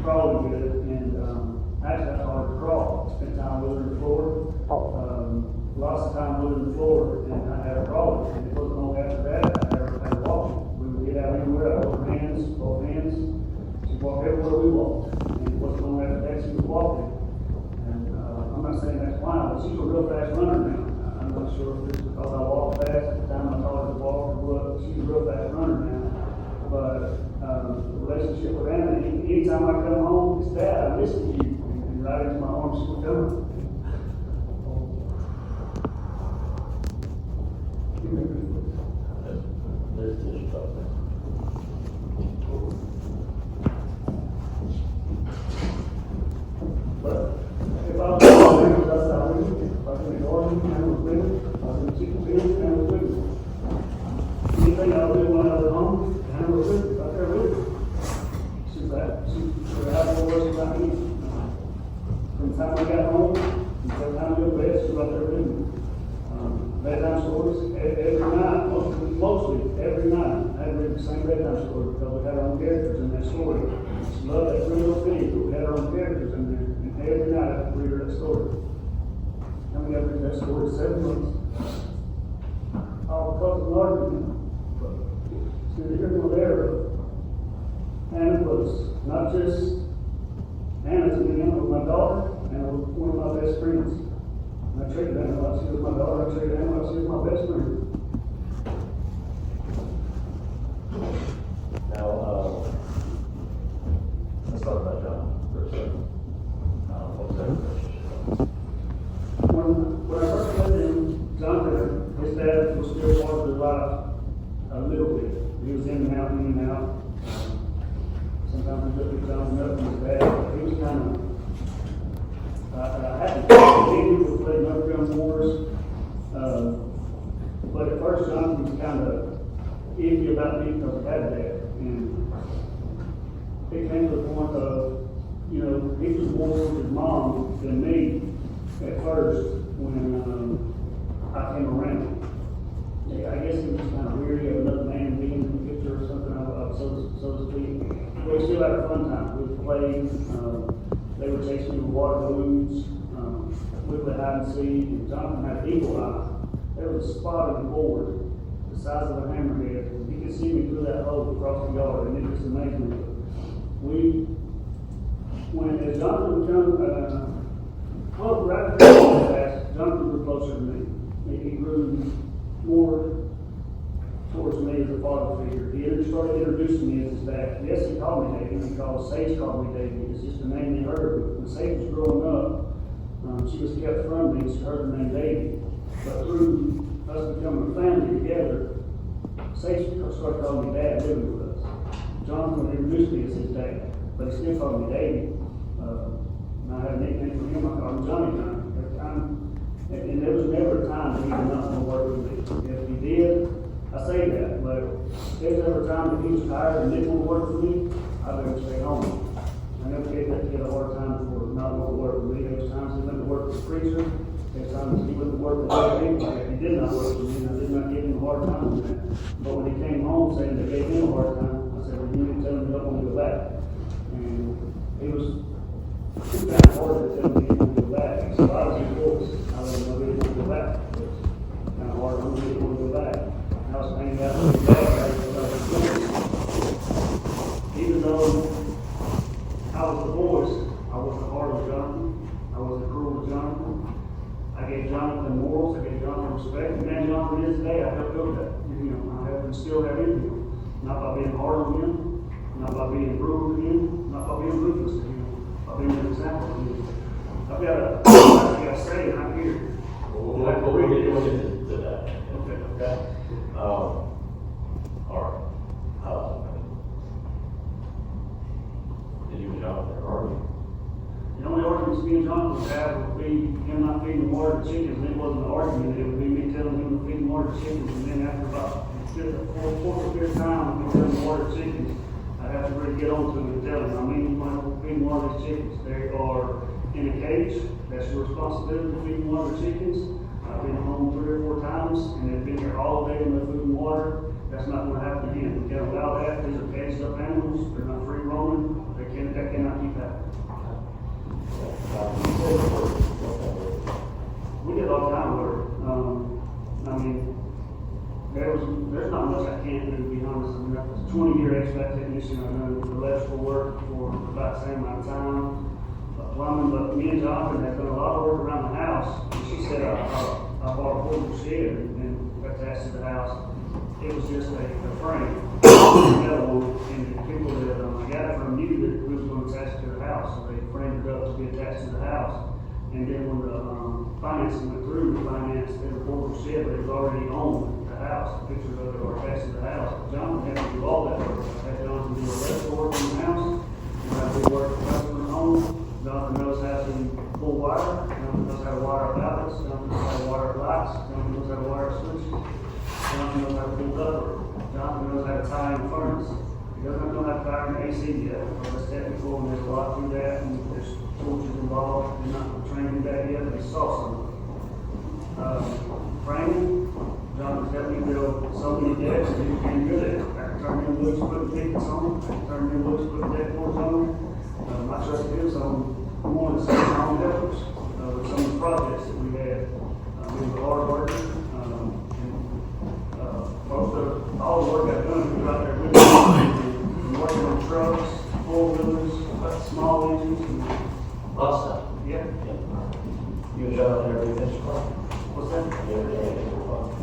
Speaker 5: crawling good, and actually I taught her to crawl. Spent time with her on the floor, lots of time with her on the floor, and I had her crawling. And it wasn't long after that, I had her walking. We would get out anywhere, I hold her hands, both hands. She'd walk everywhere we walked, and it wasn't long after that she was walking. And I'm not saying that's why, but she's a real fast runner now. I'm not sure if it's because I walked fast at the time I taught her to walk or what. She's a real fast runner now. But the relationship with Anna, anytime I come home, it's Dad, I miss you. And right into my arms, she would come.
Speaker 2: There's the stuff.
Speaker 5: But if I was in the that's how we do it. If I was in the garden, Anna was with me. If I was in the chicken field, Anna was with me. Anything I was doing when I was home, Anna was with me, right there with me. She was out more worse than me. From the time we got home, until stories every night, mostly every night. I had read the same bedtime story because we had our own characters in that story. She loved that real thing, but we had our own characters in there, and every night I could read her that story. How many of read that story? 7 months. All because of an argument. But see, here nor there, Anna was not just Anna's being with my daughter, and one of my best friends. And I treated Anna like she was my daughter, I treated Anna like she was my best friend.
Speaker 2: Now, let's talk about John for a second. What was that relationship?
Speaker 5: When I first met him, Jonathan, his dad was still part of his life a little bit. He was in and out, in and out. Sometimes we looked at Jonathan up and his dad, he was kind of, I had to continue to play Underground Wars. But at first Jonathan was kind of iffy about me because I had a dad. And it came to the point of, you know, he was more with his mom than me at first when I came around. Yeah, I guess he was kind of weary of another man being in the picture or something, so to speak. But we still had a fun time. We played, they would chase me with water balloons, we played hide and seek, and Jonathan had an eagle eye. There was a spot on the board the size of a hammerhead. He could see me through that hole across the yard, and it just amazed me. As Jonathan was young, right after that, Jonathan grew closer to me. He grew more towards me as a father figure. He started introducing me as his dad. Yes, he called me Davey. Sage called me Davey. It's just the name he heard. When Sage was growing up, she was kept from me. She heard the name Davey. But through us becoming a family together, Sage started calling me Dad, living with us. Jonathan introduced me as his dad, but he still called me Davey. And I had a nickname for him. I called him Johnny Johnny every time. And there was never a time that he did not want to work with me. If he did, I say that, but if there was ever a time that he was tired and didn't want to work with me, I let him stay home. I never gave that kid a hard time for not wanting to work with me. There was times he went to work with the preacher. There was times he went to work with other people. He did not work with me, and I did not give him a hard time with that. But when he came home saying they gave him a hard time, I said, well, you need to tell him you don't want to go back. And he was too kind of hard to tell me he didn't want to go back. So I was his voice. I let him know he didn't want to go back. It was kind of hard on me, he didn't want to go back. I was hanging out with his dad, even though I was the voice, I wasn't hard on Jonathan, I wasn't cruel to Jonathan. I gave Jonathan morals, I gave Jonathan respect, and man, Jonathan is today, I helped build that. I helped instill that in him. Not by being hard on him, not by being brutal to him, not by being ruthless to him, by being an example to him. I've got a saying right here.
Speaker 2: We'll get to that.
Speaker 5: Okay.
Speaker 2: All right. Did you and Jonathan argue?
Speaker 5: The only arguments me and Jonathan would have would be him not feeding the water to chickens, and it wasn't an argument, it would be me telling him to feed the water to chickens, and then after about the fourth or fifth time, me telling the water to chickens, I'd have to really get on to him and tell him, I mean, you want to feed water to chickens, they are in a cage, that's your responsibility to feed water to chickens. I've been home 3 or 4 times, and they've been here all day with no food and water. That's not going to happen again. We can't allow that. These are caged up animals. They're not free roaming. That cannot keep happening. We did all kind of work. I mean, there's not much I can't do, to be honest. I mean, I was a 20-year HVAC technician. I've done electrical work for about the same amount of time. Plumbing, but me and Jonathan have done a lot of work around the house. And she said I bought a portable shed and attached to the house. It was just a frame, and the people that I got it from knew that we was going to attach it to the house, so they framed it up to be attached to the house. And then when the financing went through, the finance did a portable shed, but it was already on the house. The pictures of it were attached to the house. Jonathan had to do all that work. I had Jonathan do electrical work in the house, and I did work at the customer's home. Jonathan knows how to pull wire, Jonathan knows how to wire up outlets, Jonathan knows how to wire up lights, Jonathan knows how to wire up switches, Jonathan knows how to pull cover, Jonathan knows how to tie in a furnace. He doesn't know how to tie in AC yet, but that's technical, and there's a lot to that, and there's torches involved. He's not trained in that yet, but he saw some. Framing, John has helped me build so many decks, and he's been good at it. I can turn him loose, put tickets on them, I can turn him loose, put deck boards on them. I trust him, so I'm one of the same home helpers, with some of the projects that we had. We were hard working, all the work I've done, we were out there with me, working on trucks, four-wheelers, small engines, and,
Speaker 2: Lots of stuff.
Speaker 5: yeah.
Speaker 2: You and John there, we finished one?
Speaker 5: What's that?
Speaker 2: You ever did anything fun?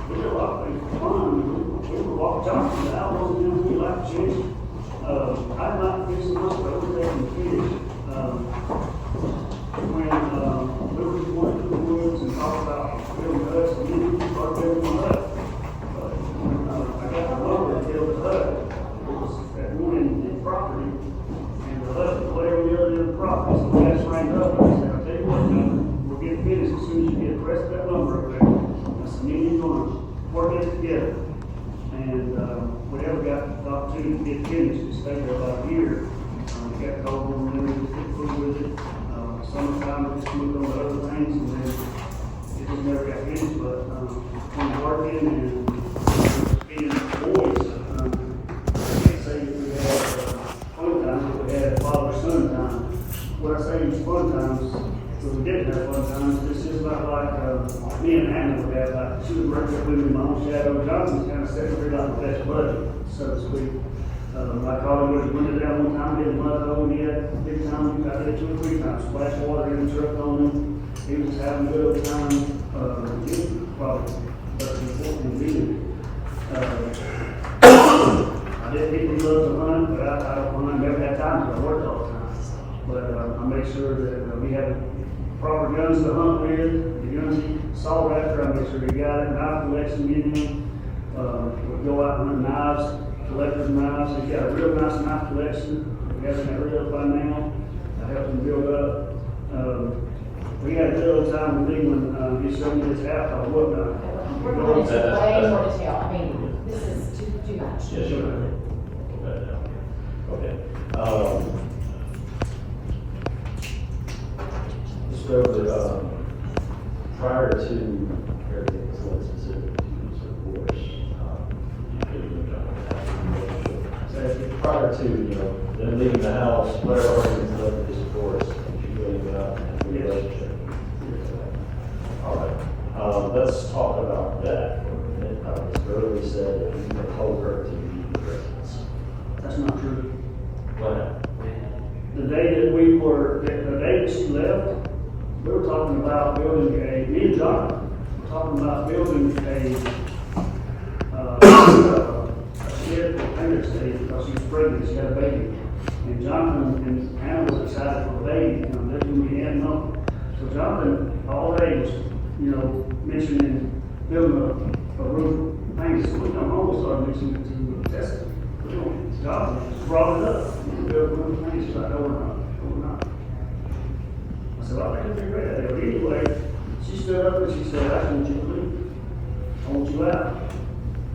Speaker 5: We did a lot of things fun. We were walking Johnson, the outlaws, you know, we like to change. I'm not fixing much, but we're taking the fish. When, we were going through the woods and talking about building huts, and we started building a hut. I got the lumber to build the hut. It was at one end of the property, and the hut was way over the other end of the property, so we had to rank up. I said, I'll tell you what, we'll get finished as soon as you get the rest of that lumber over there. I said, me and you gonna work it together. And, we never got the opportunity to get finished, we stayed there about a year. We got cold, and then we just get through with it. Summertime, we just moved on to other things, and then it just never got finished, but, when working and being boys, I can't say that we had, fun times, but we had father-son time. What I say is fun times, because we didn't have fun times, it's just about like, me and Hannah would have, like, she would work with me in my own shadow. Johnson kind of set me like the best buddy, so to speak. I called him with the window down one time, did a mud hole, and he had big time, I did 2 or 3 times, splash water in the truck on him. He was just having a good old time, probably, but important reason. I didn't think we loved to hunt, but I don't hunt, I never had time because I worked all the time. But I make sure that we had proper guns to hunt with, the guns he saw after, I make sure he got it, knife collection in him. We'd go out and hunt knives, collector's knives, he's got a real nice knife collection, he hasn't got rid of by now. I helped him build up. We had a good old time with me when he showed me his house, I was whatnot.
Speaker 4: We're going into way more detail, I mean, this is too much.
Speaker 2: Yeah, sure. Okay. Let's go over, prior to everything that's less specific to use of force, prior to, them leaving the house, whatever arguments led to this force, you really went out and had a relationship. All right. Let's talk about that for a minute. Ms. Burley said that you told her to leave the residence.
Speaker 5: That's not true.
Speaker 2: What happened?
Speaker 5: The day that she left, we were talking about building me and John, were talking about building a shed for parents' day because she was pregnant, she had a baby. And Jonathan and Hannah was excited for the baby, they're going to be aunt and uncle. So Jonathan, all day was, mentioning building a roof paint. So we come home and started mentioning to Tessa. Jonathan just brought it up. We can build a roof paint. She's like, no, we're not. I said, well, I think it'd be a great idea. But anyway, she stood up and she said, I just want you to leave. I want you out.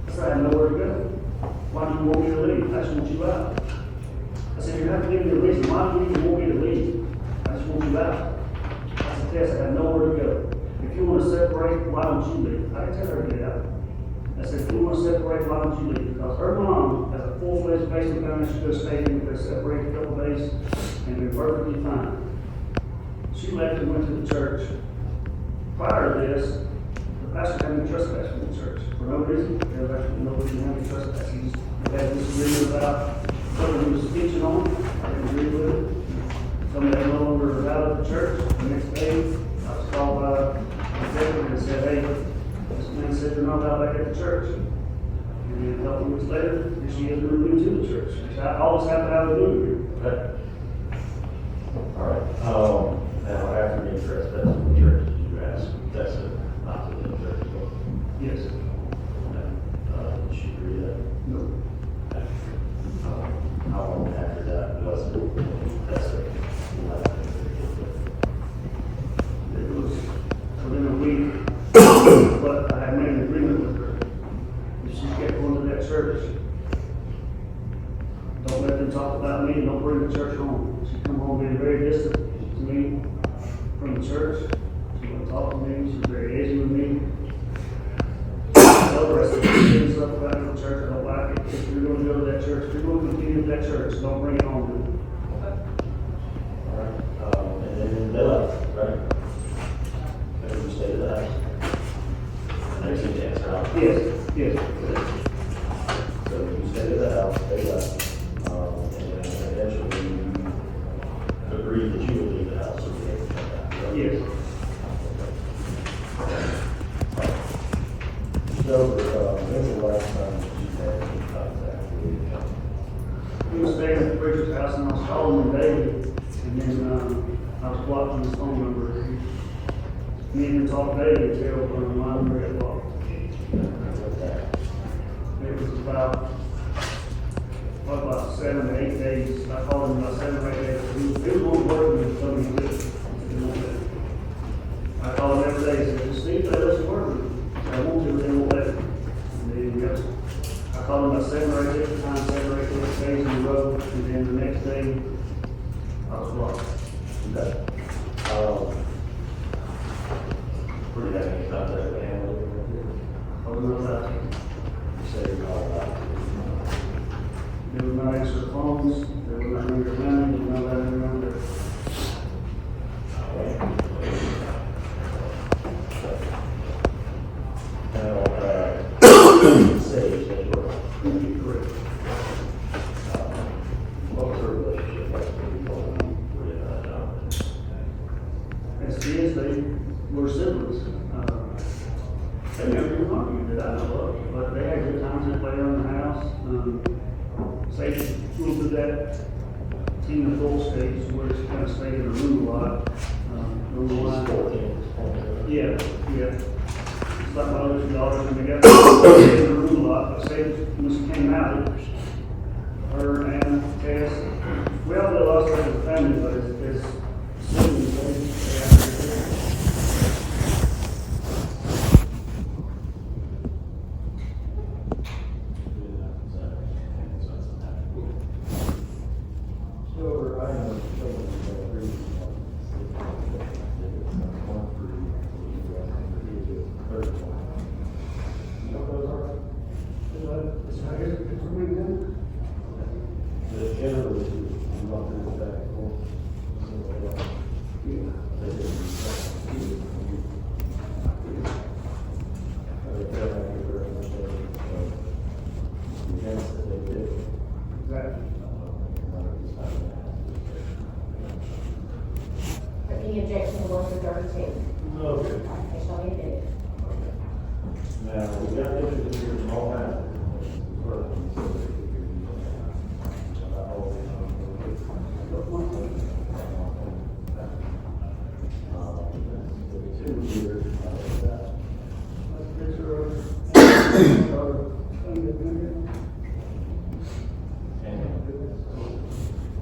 Speaker 5: I said, I have nowhere to go. Why do you want me to leave? I just want you out. I said, you have to give me a reason. Why do you even want me to leave? I just want you out. I said, Tess, I have nowhere to go. If you want to separate, why don't you leave? I didn't tell her to get out. I said, if you want to separate, why don't you leave? Because her mom has a full-fledged basement down there. She could have stayed in with her, separated a couple of days, and been perfectly fine. She left and went to the church. Prior to this, the pastor had me trespass from the church. For no reason, there was actually no reason to have me trespass. He just had this agreement about something he was teaching on. I didn't agree with it. Somebody no longer out of the church. The next day, I was called by the executive and said, hey, this man said you're not allowed back at the church. And then a couple weeks later, she has been moved to the church. All this happened out of the blue.
Speaker 2: Okay. All right. Now, after being trespassed from the church, did you ask Tessa not to leave the church?
Speaker 5: Yes.
Speaker 2: Did she agree that?
Speaker 5: No.
Speaker 2: How long after that was Tessa left?
Speaker 5: It was within a week, but I had made an agreement with her. If she kept going to that church, don't let them talk about me, don't bring the church home. She come home being very distant to me from the church. She wouldn't talk to me, she was very edgy with me. the rest of the things up about the church, I don't like it. If you're gonna go to that church, if you're gonna continue with that church, don't bring it home.
Speaker 2: All right, and then they left, right? And you stayed at the house? I just need to answer out.
Speaker 5: Yes.
Speaker 2: So you stayed at the house, they left, and then eventually you agreed that you would leave the house, so you had to come back.
Speaker 5: Yes.
Speaker 2: So, when's the last time that you had any contact with John?
Speaker 5: He was staying at the preacher's house and I was calling him daily, and then, I was blocking his phone number. Me and him talked daily until, mine was at blocked.
Speaker 2: With that?
Speaker 5: It was about 7 to 8 days. I called him about 7 or 8 days. He was going to work and told me to quit. I called him every day, he said, just see if they let you work. I want to, they won't let me. And then he goes, I called him about 7 or 8 days, 7 or 8 days in a row, and then the next day, I was blocked.
Speaker 2: Okay. Were you having any contact with him?
Speaker 5: I was not allowed to.
Speaker 2: You said you called out.
Speaker 5: They would not answer the phones, they would not ring their money, they would not let me know their.
Speaker 2: Now, Sage, that you were,
Speaker 5: Correct.
Speaker 2: what was her relationship like with people who were in that job?
Speaker 5: As kids, they were siblings. They never even argued that I know of, but they had good times, they played around the house. Sage moved to that team of full stage where she kind of stayed in her room a lot.
Speaker 2: She was
Speaker 5: 14.
Speaker 2: 14.
Speaker 5: Yeah. It's like my other two daughters, and they got stayed in her room a lot, but Sage, when she came out, her and Tess, we all did a lot of stuff as a family, but as siblings, they have to.
Speaker 2: So, I know children that agree with the generally, you want to go back and forth. They didn't. They feel like you're very much against it, they did.
Speaker 5: Exactly.
Speaker 4: Any objection to 1-32?
Speaker 2: Okay.
Speaker 4: Okay, shall we do it?
Speaker 2: Now, we got issues here from all kinds.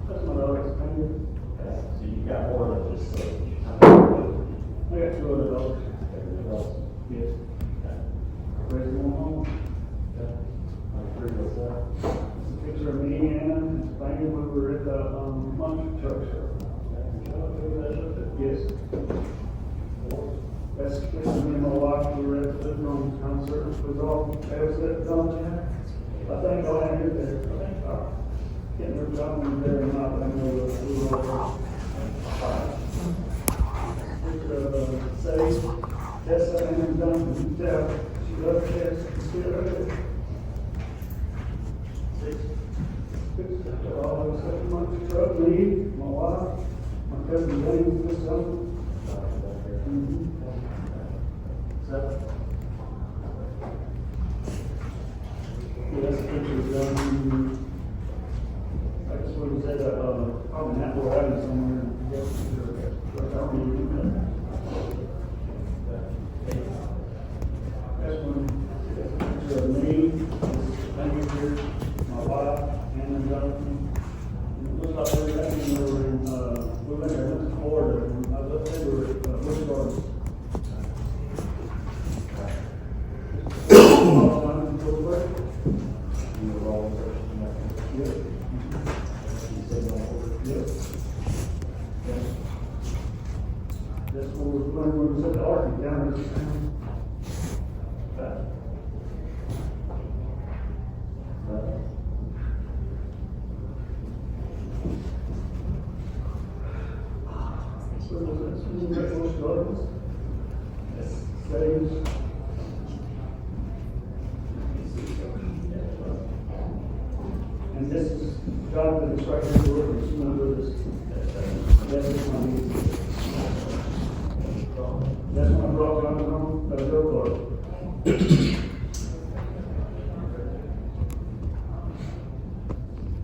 Speaker 5: That's my daughter's opinion.
Speaker 2: So you got more than just Sage.
Speaker 5: I got 2 other daughters.
Speaker 2: Everything else?
Speaker 5: Yes. Raised them home.
Speaker 2: I'm pretty with that.
Speaker 5: It's a picture of me and Fanny when we were at the, monster truck show. Yes. That's a picture of me and my wife, we were at the Living Room concert, it was all, that was it, I think I'll have it there. Can't remember if I was there or not, but I know that we were all there. Picture of, Sage, Tessa and Duncan, yeah, she loved Tess, she's still right there. All of us, my truck, me, my wife, my cousin James, his son. Yeah, that's a picture of them. I just want to say that, probably not where I was somewhere. I don't remember. That's a picture of me, Thank here, my wife, and Jonathan. It looks like we were in, we went to Florida, and I was up there, we were at, Busch Gardens.
Speaker 2: You were all in person tonight?
Speaker 5: Yep.
Speaker 2: You said no more?
Speaker 5: Yep. That's when we was at the Arctic down in this town. Davis. And this is, Jonathan is right here, with us, you know, with us. That's just my meeting. That's when I brought Jonathan on, go kart.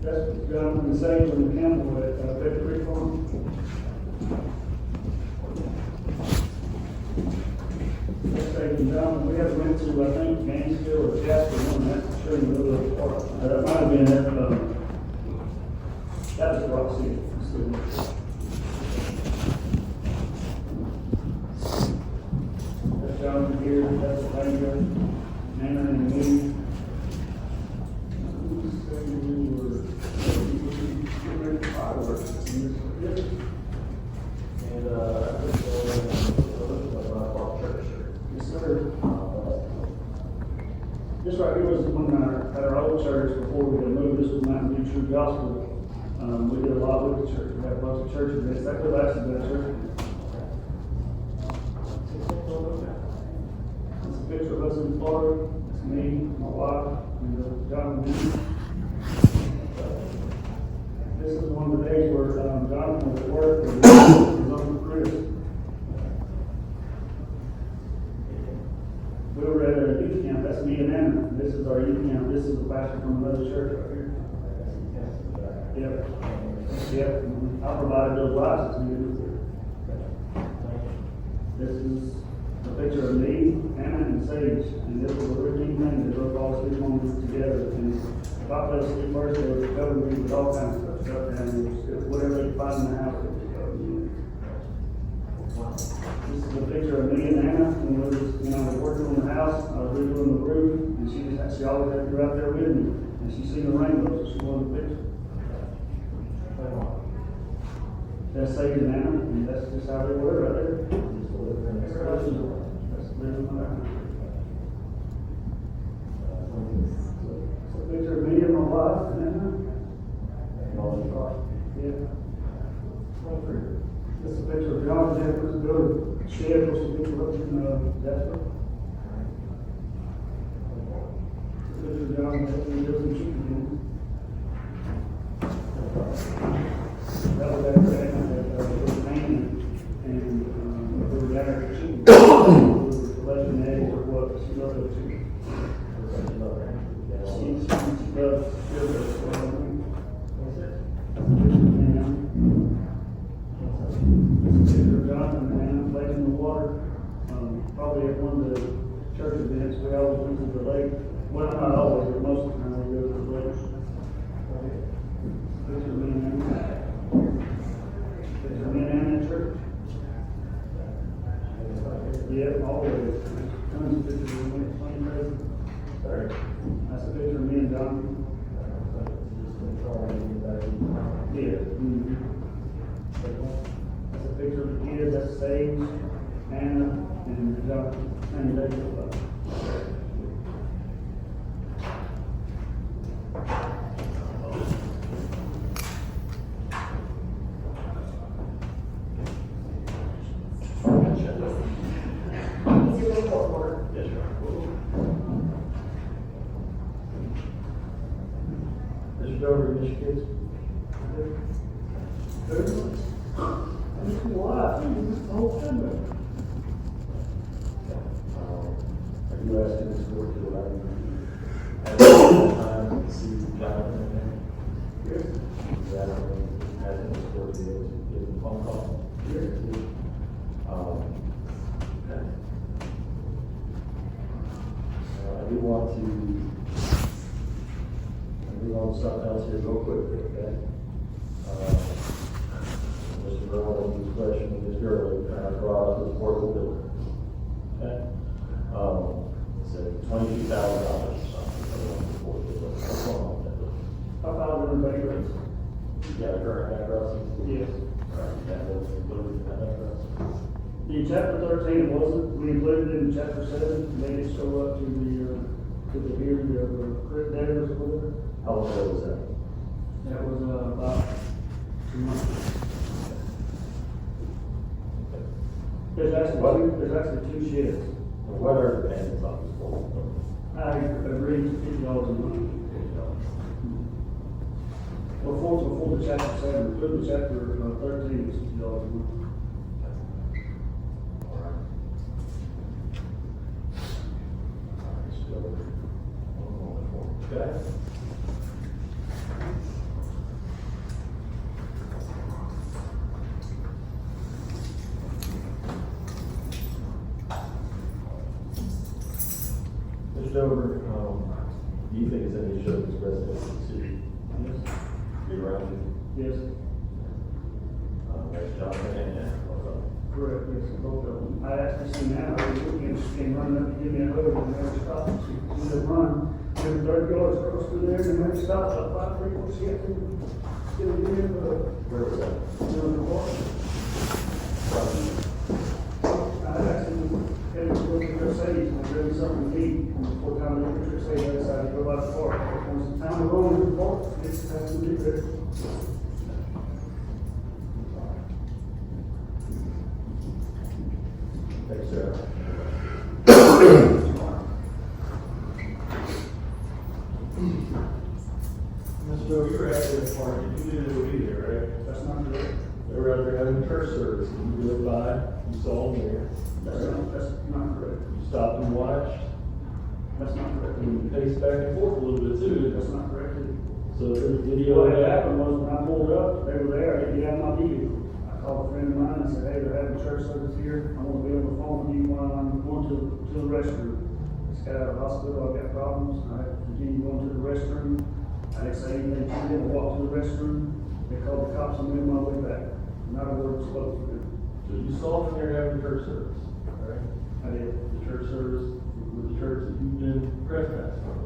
Speaker 5: That's Jonathan Sage from the Campbell at Better Creek Farm. Let's say, Jonathan, we have went to, I think, Gainesville or Jasper, one, that's sure in the middle of the park. That might have been at, that was Rock City. That's Jonathan here, that's the banker, Nana and me. Fireworks.
Speaker 2: And, Park Church.
Speaker 5: Yes, sir. This right here was when at our old church, before we had moved, this was Mountain View True Gospel. We did a lot with the church, we had lots of church events, that could have actually been a church. It's a picture of us in Florida, it's me, my wife, and John and me. This is one of the days where Jonathan was at work, and he was over Chris. We were at a youth camp, that's me and Anna, this is our youth camp, this is the pastor from another church right here. Yep. Yep, I provided those licenses needed. This is a picture of me, Anna, and Sage, and this was a routine thing, they broke all sleep moments together, and if I fell asleep first, they would cover me with all kinds of stuff, and whatever they could find in the house, they would cover me. This is a picture of me and Anna, when we was, I was working on the house, I was redoing the roof, and she always had to go out there with me, and she seen the rainbow, so she wanted the picture. That's Sage and Anna, and that's just how they were right there. That's living my life. It's a picture of me and my wife, and Anna. Yeah. This is a picture of John and Jennifer's building shed, which is people up in Jasper. This is a picture of John and Jennifer building chicken. That was after Anna was painting, and we were down there for chicken. We were collecting eggs or what, she loved those chicken. She loves children. Jonathan and Anna played in the water. Probably at one of the church events, we always went to the lake. Well, not always, but most of the time we go to the lake. This is me and Anna. This is me and Anna in church. Yeah, always. Tons of pictures of me playing crazy. That's a picture of me and Jonathan. Yeah. Mm-hmm. That's a picture of the kids, that's Sage, Anna, and Jonathan, and David.
Speaker 4: Is your report order?
Speaker 2: Yes, sir.
Speaker 5: Mr. Dover, Mr. Kids. Very much. Why? The whole family.
Speaker 2: Are you asking this board to allow you to have time to see Jonathan in there?
Speaker 5: Yes.
Speaker 2: Is that asking this board to be able to give him a phone call?
Speaker 5: Yes.
Speaker 2: Okay. I do want to move on to something else here real quickly, okay? Mr. Burwell, this question with Ms. Gurley, brought up this portable building. Okay? It's $22,000 or something for the portable building. What's going on with that building?
Speaker 5: I filed in bankruptcy.
Speaker 2: You got a current bankruptcy?
Speaker 5: Yes.
Speaker 2: Right, that was included in that bankruptcy?
Speaker 5: In chapter 13, it wasn't, we included it in chapter 7, they didn't show up to the hearing of credit debtors or whatever.
Speaker 2: How long ago was that?
Speaker 5: That was, about 2 months. There's actually two sheds.
Speaker 2: What are the payments on this whole?
Speaker 5: I agreed to $50 a month. Before the chapter 7, including the chapter 13, it's $50 a month.
Speaker 2: Okay. Mr. Dover, do you think it's any issue with residents of the city?
Speaker 5: Yes.
Speaker 2: Be around you?
Speaker 5: Yes.
Speaker 2: Mayor Johnson and
Speaker 5: Correct, yes, both of them. I actually seen that, I was looking, she came running up to give me a hug and never stopped. She just run, every 30 yards across through there and never stopped, like 5, 3, 4, she had to still give me a hug.
Speaker 2: Where was that?
Speaker 5: Doing the walk. I actually had to go to Mercedes and really something to eat. And before time I went to Mercedes, I decided to go by the park. Once the time to go in the park, it's has to be there.
Speaker 2: Thanks, sir. Mr. Dover, you were at this party, you didn't be there, right?
Speaker 5: That's not correct.
Speaker 2: They were out there having church service, and you drove by, you saw them there.
Speaker 5: That's not correct.
Speaker 2: You stopped and watched,
Speaker 5: That's not correct.
Speaker 2: and you paced back and forth a little bit too.
Speaker 5: That's not correct.
Speaker 2: So there's video
Speaker 5: What
Speaker 2: of that.
Speaker 5: happened was when I pulled up, they were there, they didn't have my vehicle. I called a friend of mine and said, hey, they're having church service here, I want to be on the phone with you while I'm going to the restroom. Just got out of the hospital, I've got problems, I have to continue going to the restroom. I didn't say anything to them, I walked to the restroom, they called the cops on me on my way back. Not a word spoke to them.
Speaker 2: So you saw them there having church service, alright?
Speaker 5: I did.
Speaker 2: The church service with the church that you've been trespassed from.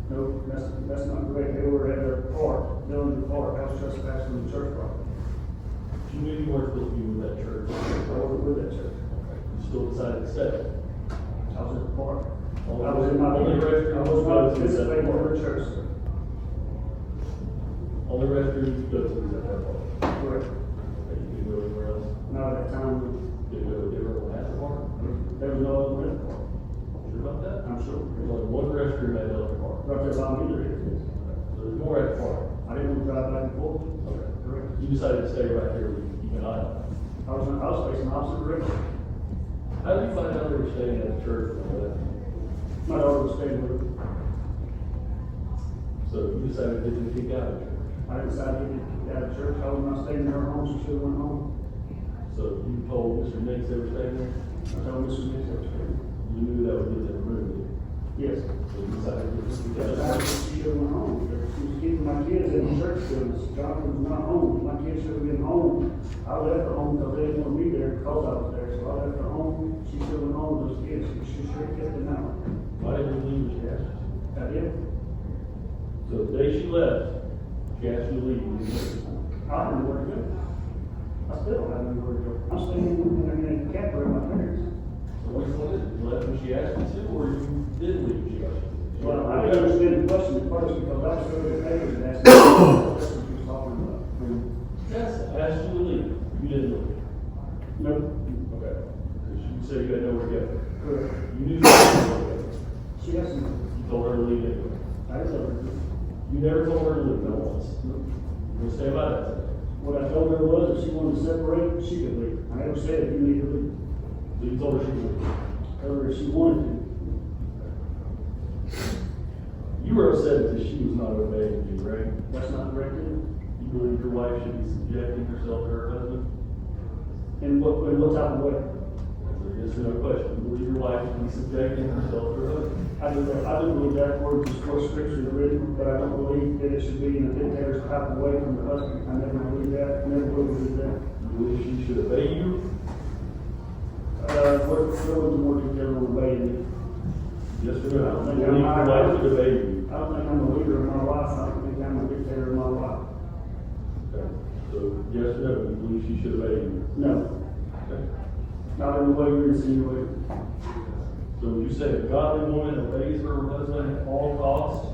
Speaker 5: No, that's not correct, they were at their park, building the park, I was trespassing the church property.
Speaker 2: You knew you weren't supposed to be with that church.
Speaker 5: I wasn't with that church.
Speaker 2: You still decided to stay.
Speaker 5: I was at the park. I
Speaker 2: Only-
Speaker 5: was in my,
Speaker 2: only
Speaker 5: I
Speaker 2: restroom
Speaker 5: was
Speaker 2: you go
Speaker 5: not
Speaker 2: to is at the
Speaker 5: participating in
Speaker 2: park.
Speaker 5: the church, sir.
Speaker 2: Only restroom you go to is at that park.
Speaker 5: Correct.
Speaker 2: Okay, you didn't go anywhere else?
Speaker 5: Not at that time,
Speaker 2: Did you go to a different one at the park?
Speaker 5: there was no other way to park,
Speaker 2: Sure about that?
Speaker 5: I'm sure.
Speaker 2: There's only one restroom at the park.
Speaker 5: Right there by me, there is.
Speaker 2: So there's more at the park.
Speaker 5: I didn't want to drive back and forth.
Speaker 2: Okay.
Speaker 5: Correct.
Speaker 2: You decided to stay right here with keep an eye on it.
Speaker 5: I was facing opposite direction.
Speaker 2: How did you find out they were staying at the church when they left?
Speaker 5: My daughter was staying with me.
Speaker 2: So you decided to get kicked out of the church.
Speaker 5: I decided to get kicked out of church. I was not staying in her home, she should have went home.
Speaker 2: So you told Mr. Nix they were staying there?
Speaker 5: I told Mr. Smith I was staying.
Speaker 2: You knew that would get them removed.
Speaker 5: Yes.
Speaker 2: So you decided to get kicked out of the
Speaker 5: After
Speaker 2: church.
Speaker 5: she should have went home. She was keeping my kids in the church service. Jonathan was not home. My kids should have been home. I left her home because they didn't want me there because I was there. So I left her home. She should have went home with those kids. She should have kept them out.
Speaker 2: Why didn't you leave when she asked you?
Speaker 5: I did.
Speaker 2: So the day she left, she asked you to leave. You didn't.
Speaker 5: I don't know where to go. I still don't have anywhere to go. I'm staying in a camper with my parents.
Speaker 2: So which one is it? You left when she asked you to, or you did leave when she asked you to?
Speaker 5: Well, I didn't understand the question at first because I was going to the papers and asked me what she was talking about.
Speaker 2: Yes, I asked you to leave. You didn't leave.
Speaker 5: No.
Speaker 2: Okay. Because you said you had nowhere to go.
Speaker 5: Correct.
Speaker 2: You knew you had nowhere to go.
Speaker 5: She has some.
Speaker 2: You told her to leave anyway.
Speaker 5: I didn't tell her.
Speaker 2: You never told her to leave, not once. You'll stay by that today.
Speaker 5: What I told her was if she wanted to separate, she could leave. I never said you need to leave.
Speaker 2: So you told her she could leave.
Speaker 5: Told her if she wanted to.
Speaker 2: You were upset because she was not obeying you, right?
Speaker 5: That's not correct either.
Speaker 2: You believe your wife should be subjecting herself to her husband?
Speaker 5: In what type of way?
Speaker 2: That's a yes or no question. You believe your wife should be subjecting herself to her husband?
Speaker 5: I do believe that word is what scripture is written, but I don't believe that it should be in a dictator's type of way from the husband. I never believe that, never will believe that.
Speaker 2: You believe she should obey you?
Speaker 5: What was more detail on obeying me?
Speaker 2: Yes or no?
Speaker 5: I don't
Speaker 2: You
Speaker 5: think
Speaker 2: believe your wife should obey you?
Speaker 5: I don't think I'm the leader of my life, I don't think I'm the dictator of my life.
Speaker 2: Okay. So yes or no? You believe she should obey you?
Speaker 5: No,
Speaker 2: Okay.
Speaker 5: not in the way you're insinuating.
Speaker 2: So you say a godly woman obeys her husband at all costs?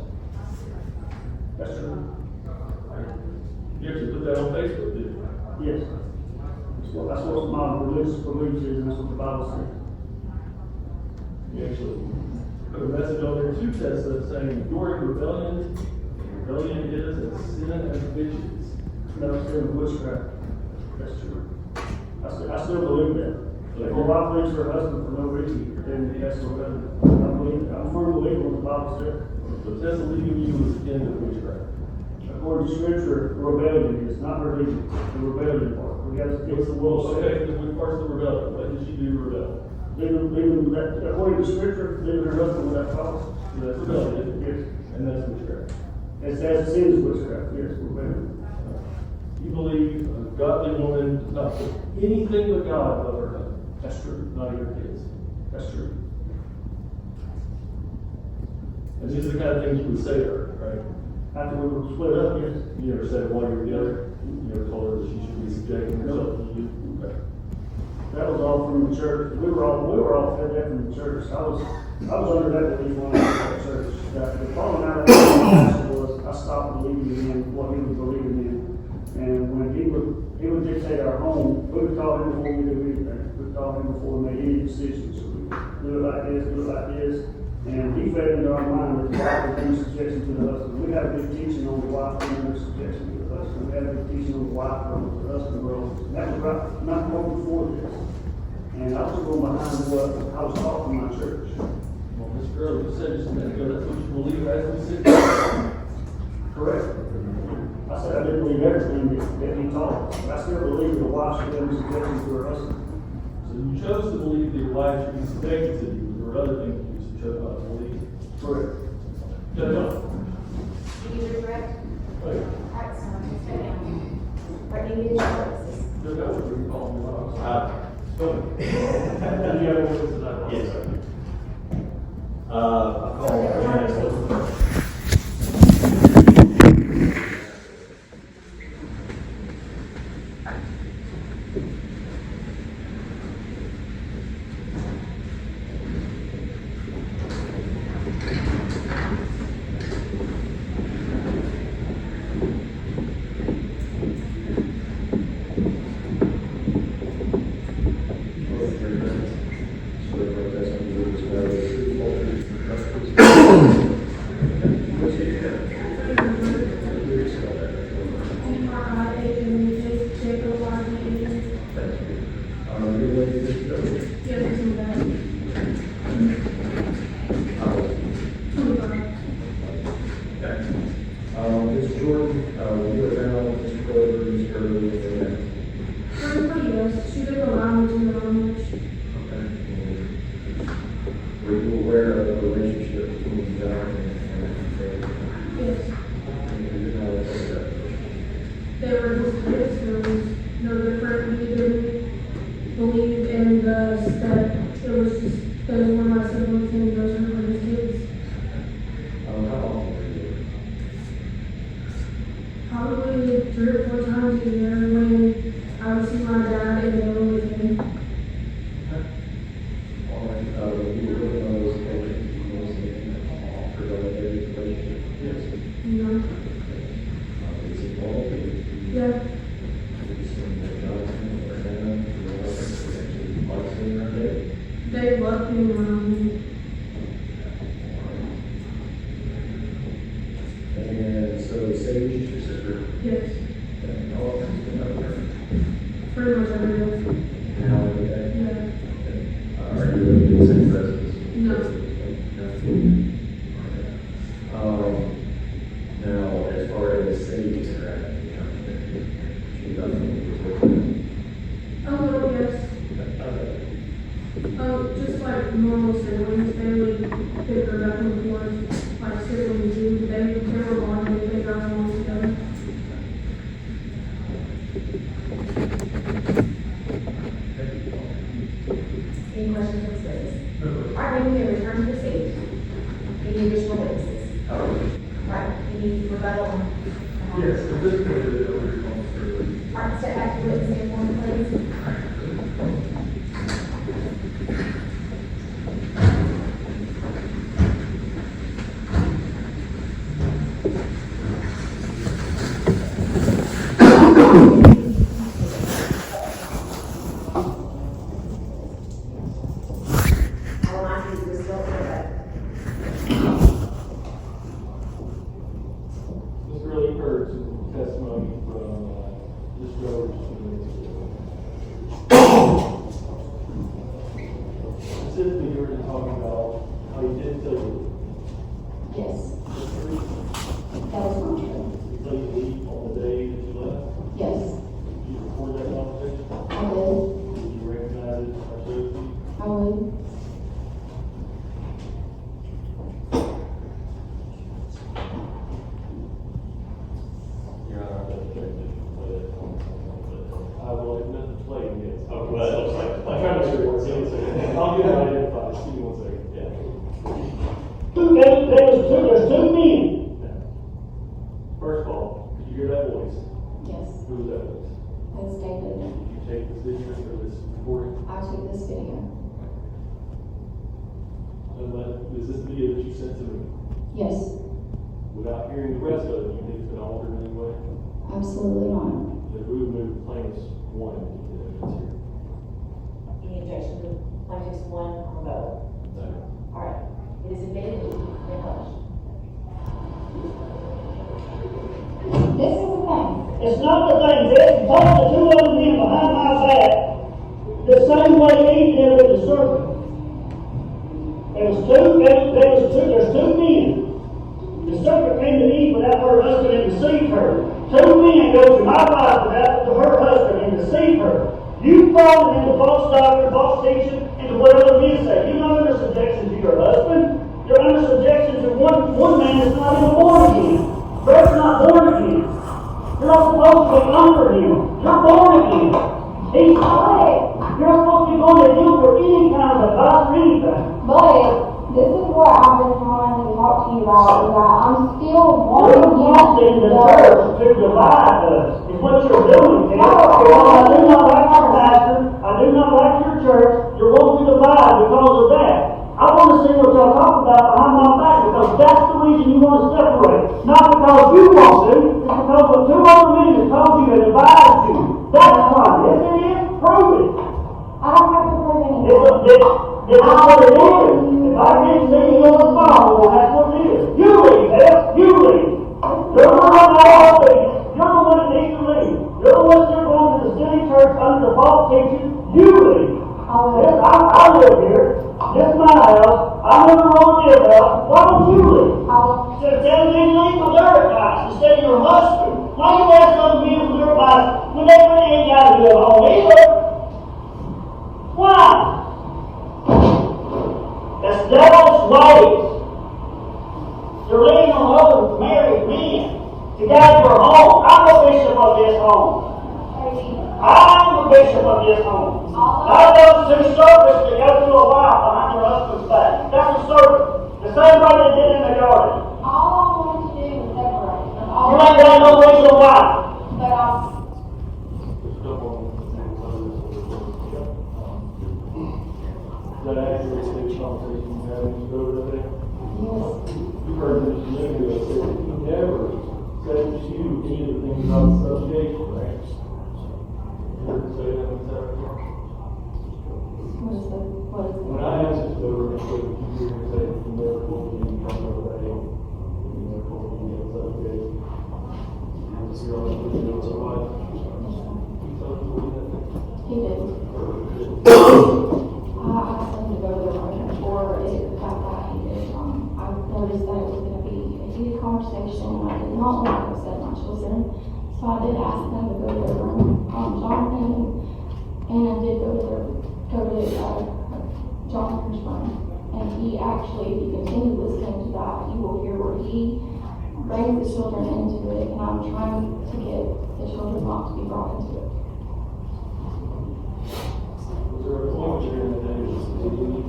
Speaker 5: That's true.
Speaker 2: You actually put that on Facebook, didn't you?
Speaker 5: Yes. That's what my religious beliefs is, and that's what the Bible says.
Speaker 1: We actually put a message on there to Tessa saying, you're in rebellion. Rebellion is as sin as bitches.
Speaker 5: No, it's still witchcraft. That's true. I still believe that. If a wife leaves her husband for no reason, then he has to rebel. I believe, I'm a firm believer in the Bible says.
Speaker 1: So Tessa leaving you is the end of witchcraft.
Speaker 5: According to scripture, rebellion is not her leaving, the rebellion part. We have to get the will
Speaker 1: Okay,
Speaker 5: set.
Speaker 1: then which part's the rebellion? What did she do to rebel?
Speaker 5: Leaving that, according to scripture, leaving her husband without cause.
Speaker 1: So that's rebellion.
Speaker 5: Yes.
Speaker 1: And that's witchcraft.
Speaker 5: As sin is witchcraft, yes, rebellion.
Speaker 1: You believe a godly woman does not put anything but God above her husband.
Speaker 5: That's true.
Speaker 1: Not even kids.
Speaker 5: That's true.
Speaker 1: And these are the kind of things you would say to her, right?
Speaker 5: After we were split up, yes.
Speaker 1: You ever said while you were together, you ever told her that she should be subjecting herself to you? Okay.
Speaker 5: That was all from the church. We were all fed that from the church. I was under that belief when I was at church. That the problem I had was I stopped believing in what he was believing in. And when he would dictate our home, we would call him before we do anything. We would call him before we made any decisions. So we do it like this, do it like this. And he fed into our mind that the wife would be in subjection to the husband. We had a good teaching on the wife being under subjection to the husband. We had a good teaching on the wife roles, the husband roles. And that was right, not long before this. And I was going behind what I was taught from my church.
Speaker 1: Well, Mr. Earl, you said just a minute ago, that's what you believe as we sit here.
Speaker 5: Correct. I said I didn't believe everything that he taught. But I still believe the wife should be in subjection to her husband.
Speaker 1: So you chose to believe that your wife should be subjected to you, but there were other things you chose not to believe.
Speaker 5: Correct.
Speaker 1: No, no.
Speaker 4: You use your correct?
Speaker 1: Wait,
Speaker 4: Alright, so I'm just saying. Right, you use your choices.
Speaker 1: no, no, what are you calling me?
Speaker 2: Go ahead.
Speaker 1: Any other witnesses I want?
Speaker 2: Yes, sir. I call Janice.
Speaker 6: Mr. Jordan, you were around Mr. Glover, Mr. Curley, and
Speaker 7: She didn't allow me to know much.
Speaker 6: were you aware of the relationship between John and
Speaker 7: Yes.
Speaker 6: you did not know that?
Speaker 7: They were just kids, there was no different. We didn't believe in that it was just, those were my siblings and those were his kids.
Speaker 6: How long were you?
Speaker 7: Probably 3 or 4 times a year when I would see my dad and they were with me.
Speaker 6: When you were living on those occasions, you was for the relationship? Yes.
Speaker 7: You know?
Speaker 6: Is it all?
Speaker 7: Yeah. They loved me around me.
Speaker 6: And so Sage, your sister,
Speaker 7: Yes.
Speaker 6: and how often has been out there?
Speaker 7: Pretty much every day.
Speaker 6: Now, every day?
Speaker 7: Yeah.
Speaker 6: Are you living in the same residence?
Speaker 7: No.
Speaker 6: Now, as far as Sage interacting, she doesn't with you.
Speaker 7: A little, yes. Just like normal siblings, they would pick her up and forth, like siblings do. They were bonded, they got along together.
Speaker 4: Any questions or concerns? Alright, then we can return to the stage. Any additional witnesses? Right, any rebuttal on?
Speaker 1: Yes, at this point, it over your
Speaker 4: Alright, step back to witness standpoint, please. I will ask you to disclose
Speaker 1: specifically, you were just talking about how you didn't tell you.
Speaker 3: Yes,
Speaker 1: The truth.
Speaker 3: that is not true.
Speaker 1: You told you to leave on the day that you left.
Speaker 3: Yes,
Speaker 1: Did you record that conversation?
Speaker 3: I did.
Speaker 1: Did you recognize it or show it to you?
Speaker 3: I would.
Speaker 2: Your Honor, I'm going to play it.
Speaker 1: I will admit to playing, yes.
Speaker 2: Oh, well, it looks like.
Speaker 1: I'm trying to figure one second. I'll get it identified, just give me 1 second.
Speaker 2: Yeah.
Speaker 5: There's two men.
Speaker 1: First of all, did you hear that voice?
Speaker 3: Yes,
Speaker 1: Who was that voice?
Speaker 3: that's David.
Speaker 1: Did you take this video or this recording?
Speaker 3: I took this video.
Speaker 1: Is this video that you sent to me?
Speaker 3: Yes,
Speaker 1: Without hearing the rest of it, you think it's been altered in any way?
Speaker 3: absolutely not.
Speaker 1: Then we would move plaintiffs one into the evidence here.
Speaker 4: Any objection to plaintiff's one on both?
Speaker 1: No.
Speaker 4: All right, it is admitted that you may publish.
Speaker 3: This is the thing.
Speaker 5: It's not the thing, Jesse, talk to two other men behind my back, the same way he did with the serpent. There's two men. The serpent came to Eve without her husband and deceived her. Two men go to my wife without her husband and deceive her. You fall into false doctrine, false teaching, into what other men say. You're not under subjection to your husband. You're under subjection to one man that's not even born again. Brett's not born again. You're not supposed to be under him. You're born again. He's dead. You're not supposed to be going to him for any kind of advice or anything.
Speaker 3: But this is what I've been trying to talk to you about, is that I'm still
Speaker 5: You're
Speaker 3: wanting
Speaker 5: using the church to divide us, is what you're doing, Ted. I do not like your pastor, I do not like your church, you're wanting to divide because of that. I want to see what y'all talk about behind my back, because that's the reason you want to separate. Not because you want to, it's because what two other men have told you and divided you. That's why. Yes, it is. Prove it.
Speaker 3: I don't have to prove anything.
Speaker 5: It's what it is. If I can't see you on the phone, then that's what it is. You leave, Beth. You leave. You're the one that all leaves. You're the one that needs to leave. You're the one that's going to the city church under the false teaching. You leave. Yes, I live here. This is my house. I never want to live out. Why don't you leave? Instead of telling me to leave my dirt bikes instead of your husband. Why you ask other men for dirt bikes when they really ain't got to do it home either? Why? That's devil's ways. You're leaning on other married men to guide your home. I'm the bishop of this home. I'm the bishop of this home. Not those two serpents that go to a wife behind your husband's back. That's a serpent. The same way they did in the garden.
Speaker 3: All I wanted to do was separate. That's all
Speaker 5: You ain't got no reason why.
Speaker 3: But I'm,
Speaker 1: Is that accurate to the conversation you had when you go over there?
Speaker 3: yes,
Speaker 1: You heard that you knew that he never said to you any of the things about the subjugation, right? You heard him say that, was that right?
Speaker 3: what is the?
Speaker 1: When I asked this over, I said, you hear him say that you never told me you come over there, you never told me you get subjugation. You're on the video, so what? He told you what
Speaker 3: He did. I asked him to go to the room before it got that heated. I noticed that it was going to be a heated conversation, and I did not want to upset my children. So I did ask them to go to their room. Jonathan and I did go to Jonathan's room. And he continued listening to that. You will hear where he brings the children into it, and I'm trying to get the children not to be brought into it.
Speaker 1: Was there a point during the day that you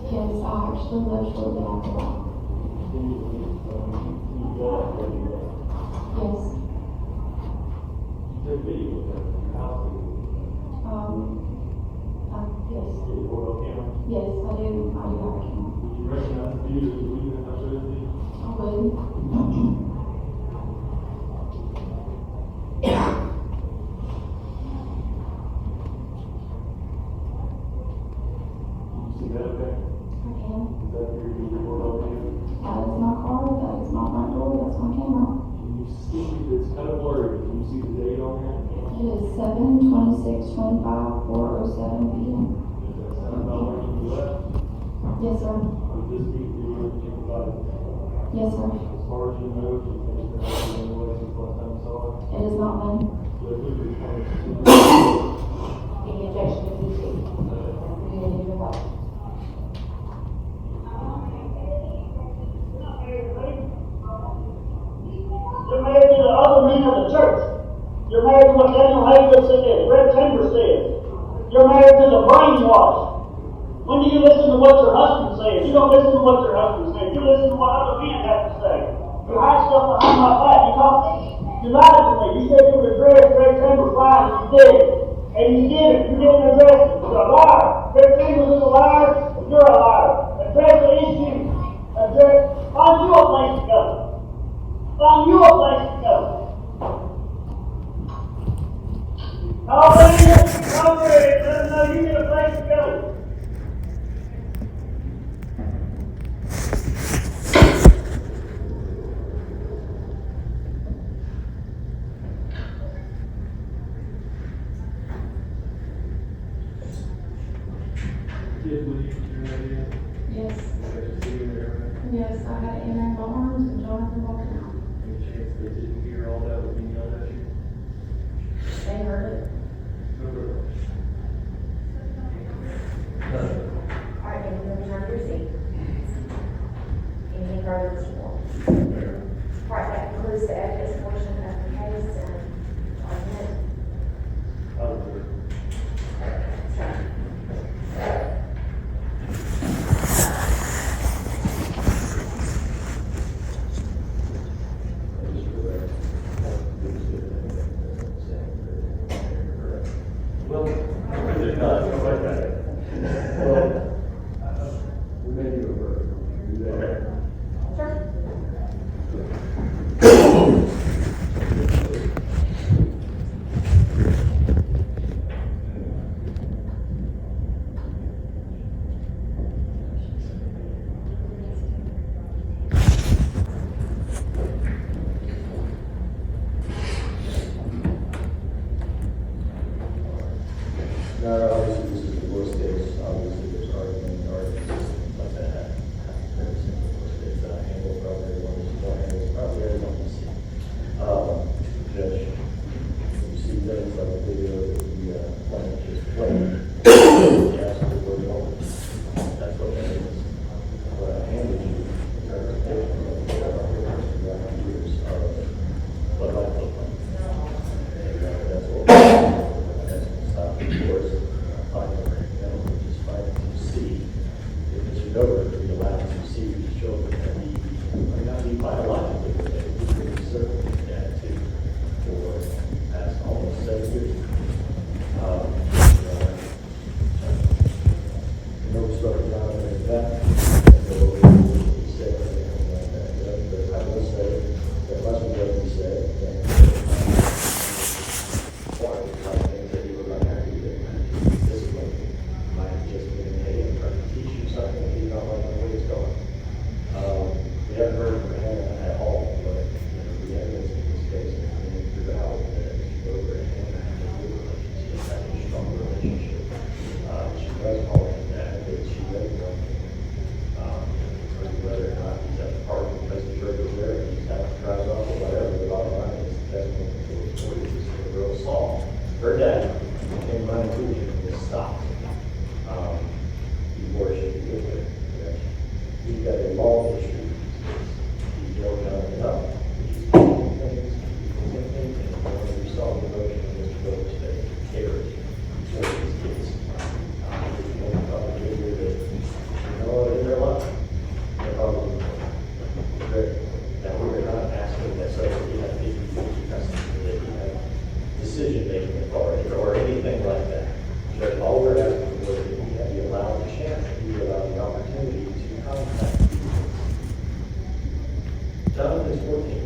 Speaker 3: Yes, I actually left shortly after that. Yes.
Speaker 1: took video of that, your house video?
Speaker 3: Yes.
Speaker 1: Did you hold up camera?
Speaker 3: Yes, I do have a camera.
Speaker 1: Would you recognize the view that you leave in that showed you?
Speaker 3: I would.
Speaker 1: Did you see that okay?
Speaker 3: I can.
Speaker 1: Is that your view hold up camera?
Speaker 3: That is my car, that is my front door, that's my camera.
Speaker 1: Can you see, it's kind of blurry, but can you see the date on there?
Speaker 3: It is 7/26/25, 4:07 p.m.
Speaker 1: Does that sound about right when you left?
Speaker 3: Yes, sir.
Speaker 1: Would this be provided?
Speaker 3: Yes, sir.
Speaker 1: As far as you know, you think it's been happening anyway since last time you saw it?
Speaker 3: It has not been.
Speaker 1: So it would be kind of.
Speaker 3: Any objection to PT? We need to vote.
Speaker 5: You're married to the other men of the church. You're married to what Daniel Haywood said, Red Chamber said. You're married to the brainwash. When do you listen to what your husband says? You don't listen to what your husband says. You listen to what other men have to say. You hide stuff behind my back. You lied to me. You said you would address Red Chamber fine, and you did it. And you didn't. You didn't address it. You're a liar. Red Chamber is a liar, and you're a liar. Address the issue. Find you a place to go. Find you a place to go. Call Ranger, call Greg, let them know you get a place to go.
Speaker 1: Did we, your idea?
Speaker 3: Yes.
Speaker 1: Okay, see you there.
Speaker 3: Yes, I had Aaron Barnes and Jonathan walking out.
Speaker 1: Any chance they didn't hear all that with me yelling at you?
Speaker 3: They heard it.
Speaker 4: All right, then we'll return to your seat. Anything further, Mr. Moore? All right, that concludes the evidence portion of the case and argument.
Speaker 1: Well,
Speaker 6: We may do a verdict. Do that.
Speaker 4: Sure.
Speaker 2: No, obviously, this is the worst case, obviously, there's arguments like that. Every single worst case that I handle, probably everyone is going to handle, probably everyone you see. Judge, when you see things like the video that the plaintiff just played, you ask the word over. That's what that is. What I handed you, interpretation of the years of what life looked like. And that's what that's going to stop, of course, just fighting to see if Mr. Dover could be allowed to see his children and he might not be biologically related, he could be certainly dad too, for past almost 7 years. No starting out like that, and no he said anything like that, but I will say that much of what he said, and I think that he would like to do that. Discipline might have just been, hey, I'm trying to teach you something, and you don't like the way it's going. We haven't heard from Hannah at all, but, the evidence in this case is being throughout that Mr. Dover and Hannah have a good relationship, have a strong relationship. She does call him dad, but she doesn't know him. Whether or not he's at the park because the church is there, and he's having tries off or whatever, the bottom line is the testimony for the story is this little girl saw her dad came by to him and just stopped. Before she could get there. He's got a long history. He's built it up. He's doing things, he's doing things, and when we saw the emotion of Mr. Dover's face, he cared for his kids. If you want to probably get here that, in their life, they're probably great. Now, we're not asking that so that we have 50-50 custody, that we have decision-making authority or anything like that. But all we're asking for is that we have the allowed chance, we allow the opportunity to contact these kids. Jonathan is 14.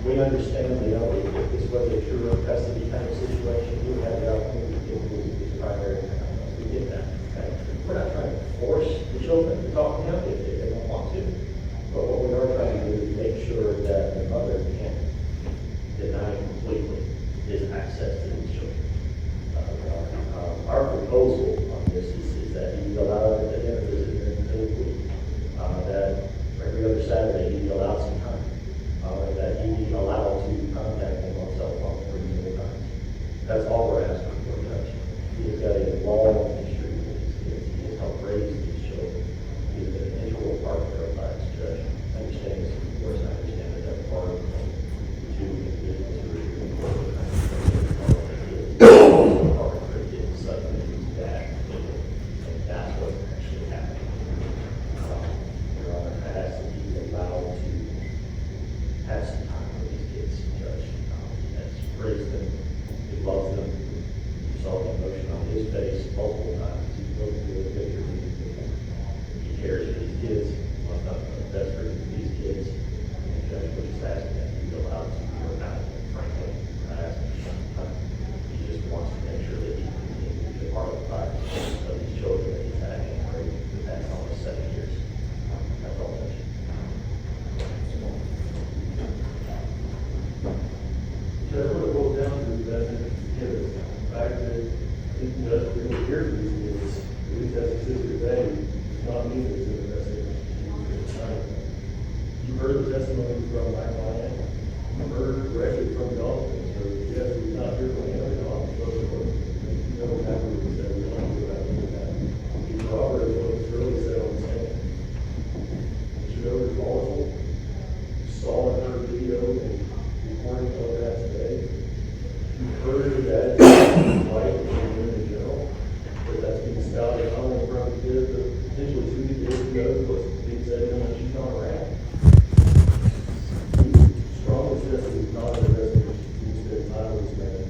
Speaker 2: We understand, if this was a true custody kind of situation, he would have the opportunity to get his primary contact. We get that, okay? We're not trying to force the children to talk to him if they don't want to. But what we are trying to do is make sure that the mother can't deny completely his access to these children. Our proposal on this is that he be allowed to visit their
Speaker 1: testimony from my client, heard directly from Dalton, so yes, he's not here for him, you know, I'm supposed to, you know, exactly what he said, we don't do that, we do that. He corroborated what was really said on the stand. Mr. Dover is volatile, you saw and heard video and recording of that today. You heard that, right, in general, but that's being spouted not only from the kids, but potentially 2 years ago, what's being said when she's on around. Strongly says this is not an investigation, you spend time with this man.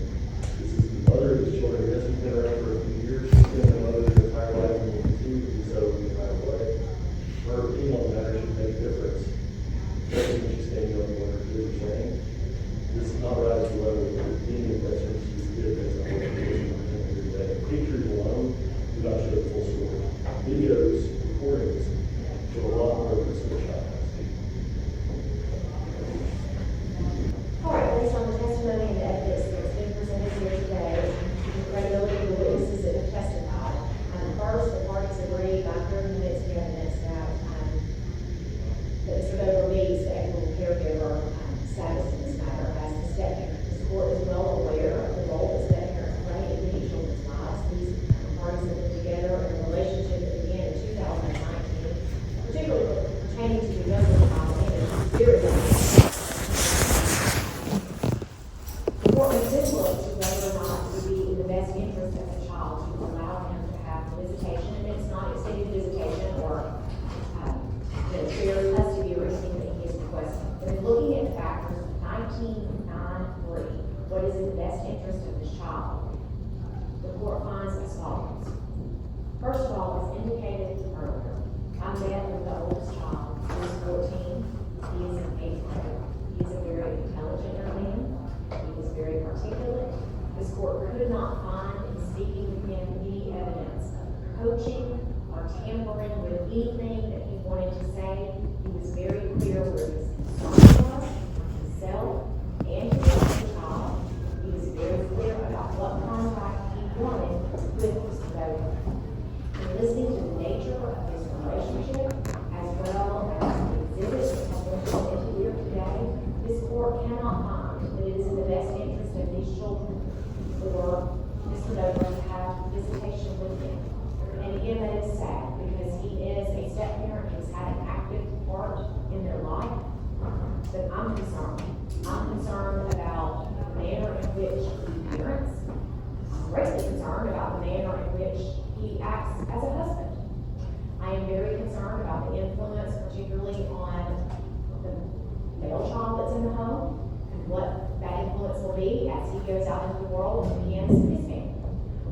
Speaker 1: This is the mother of his children, yes, he's been around for a few years, she's been the mother her entire life and will continue to be so the entire way. Her opinion on the matter should make a difference, especially when she's standing up for what her kids are saying. This is not rise to the level of any investment she's given based on what she's doing today. Pictures alone do not show the full story. Videos, recordings, show a lot more of this than a child has.
Speaker 4: All right, based on the testimony and the evidence that's been presented here today, the credibility of the witnesses that have testified, first, the parties agree by clear and convincing evidence that Mr. Dover meets the equitable caregiver status in this matter as the step parent. This court is well aware of the role that step parents play in many children's lives. These parties have been together in a relationship that began in 2019, particularly pertaining to the younger child and its spirit. The court makes influence to whether or not it would be in the best interest of the child to allow him to have visitation, and it's not extended visitation or shared custody or anything that he is requesting. But in looking at factors 19.9.3, what is in the best interest of the child, the court finds as follows. First of all, as indicated earlier, I met with the oldest child, who is 14. He is an 8th grader. He is a very intelligent young man. He is very articulate. This court could not find in speaking with him any evidence of coaching or tampering with anything that he wanted to say. He was very clear where his concern was, himself, and his other child. He was very clear about what contact he wanted with Mr. Dover. In listening to the nature of his relationship, as well as the exhibits that have been presented here today, this court cannot find that it is in the best interest of these children for Mr. Dover to have visitation with him. And again, that is sad, because he is a step parent, he's had an active part in their life. But I'm concerned. I'm concerned about the manner in which he parents. I'm greatly concerned about the manner in which he acts as a husband. I am very concerned about the influence, particularly on the male child that's in the home, and what that influence will be as he goes out into the world and begins his family.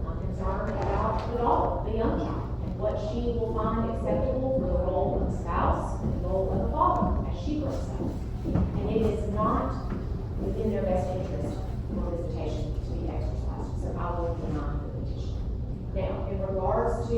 Speaker 4: I'm concerned about the daughter, the young child, and what she will find acceptable for the role of a spouse and the role of a father as she grows up. And it is not within their best interest for visitation to be exercised, so I will deny the petition. Now, in regards to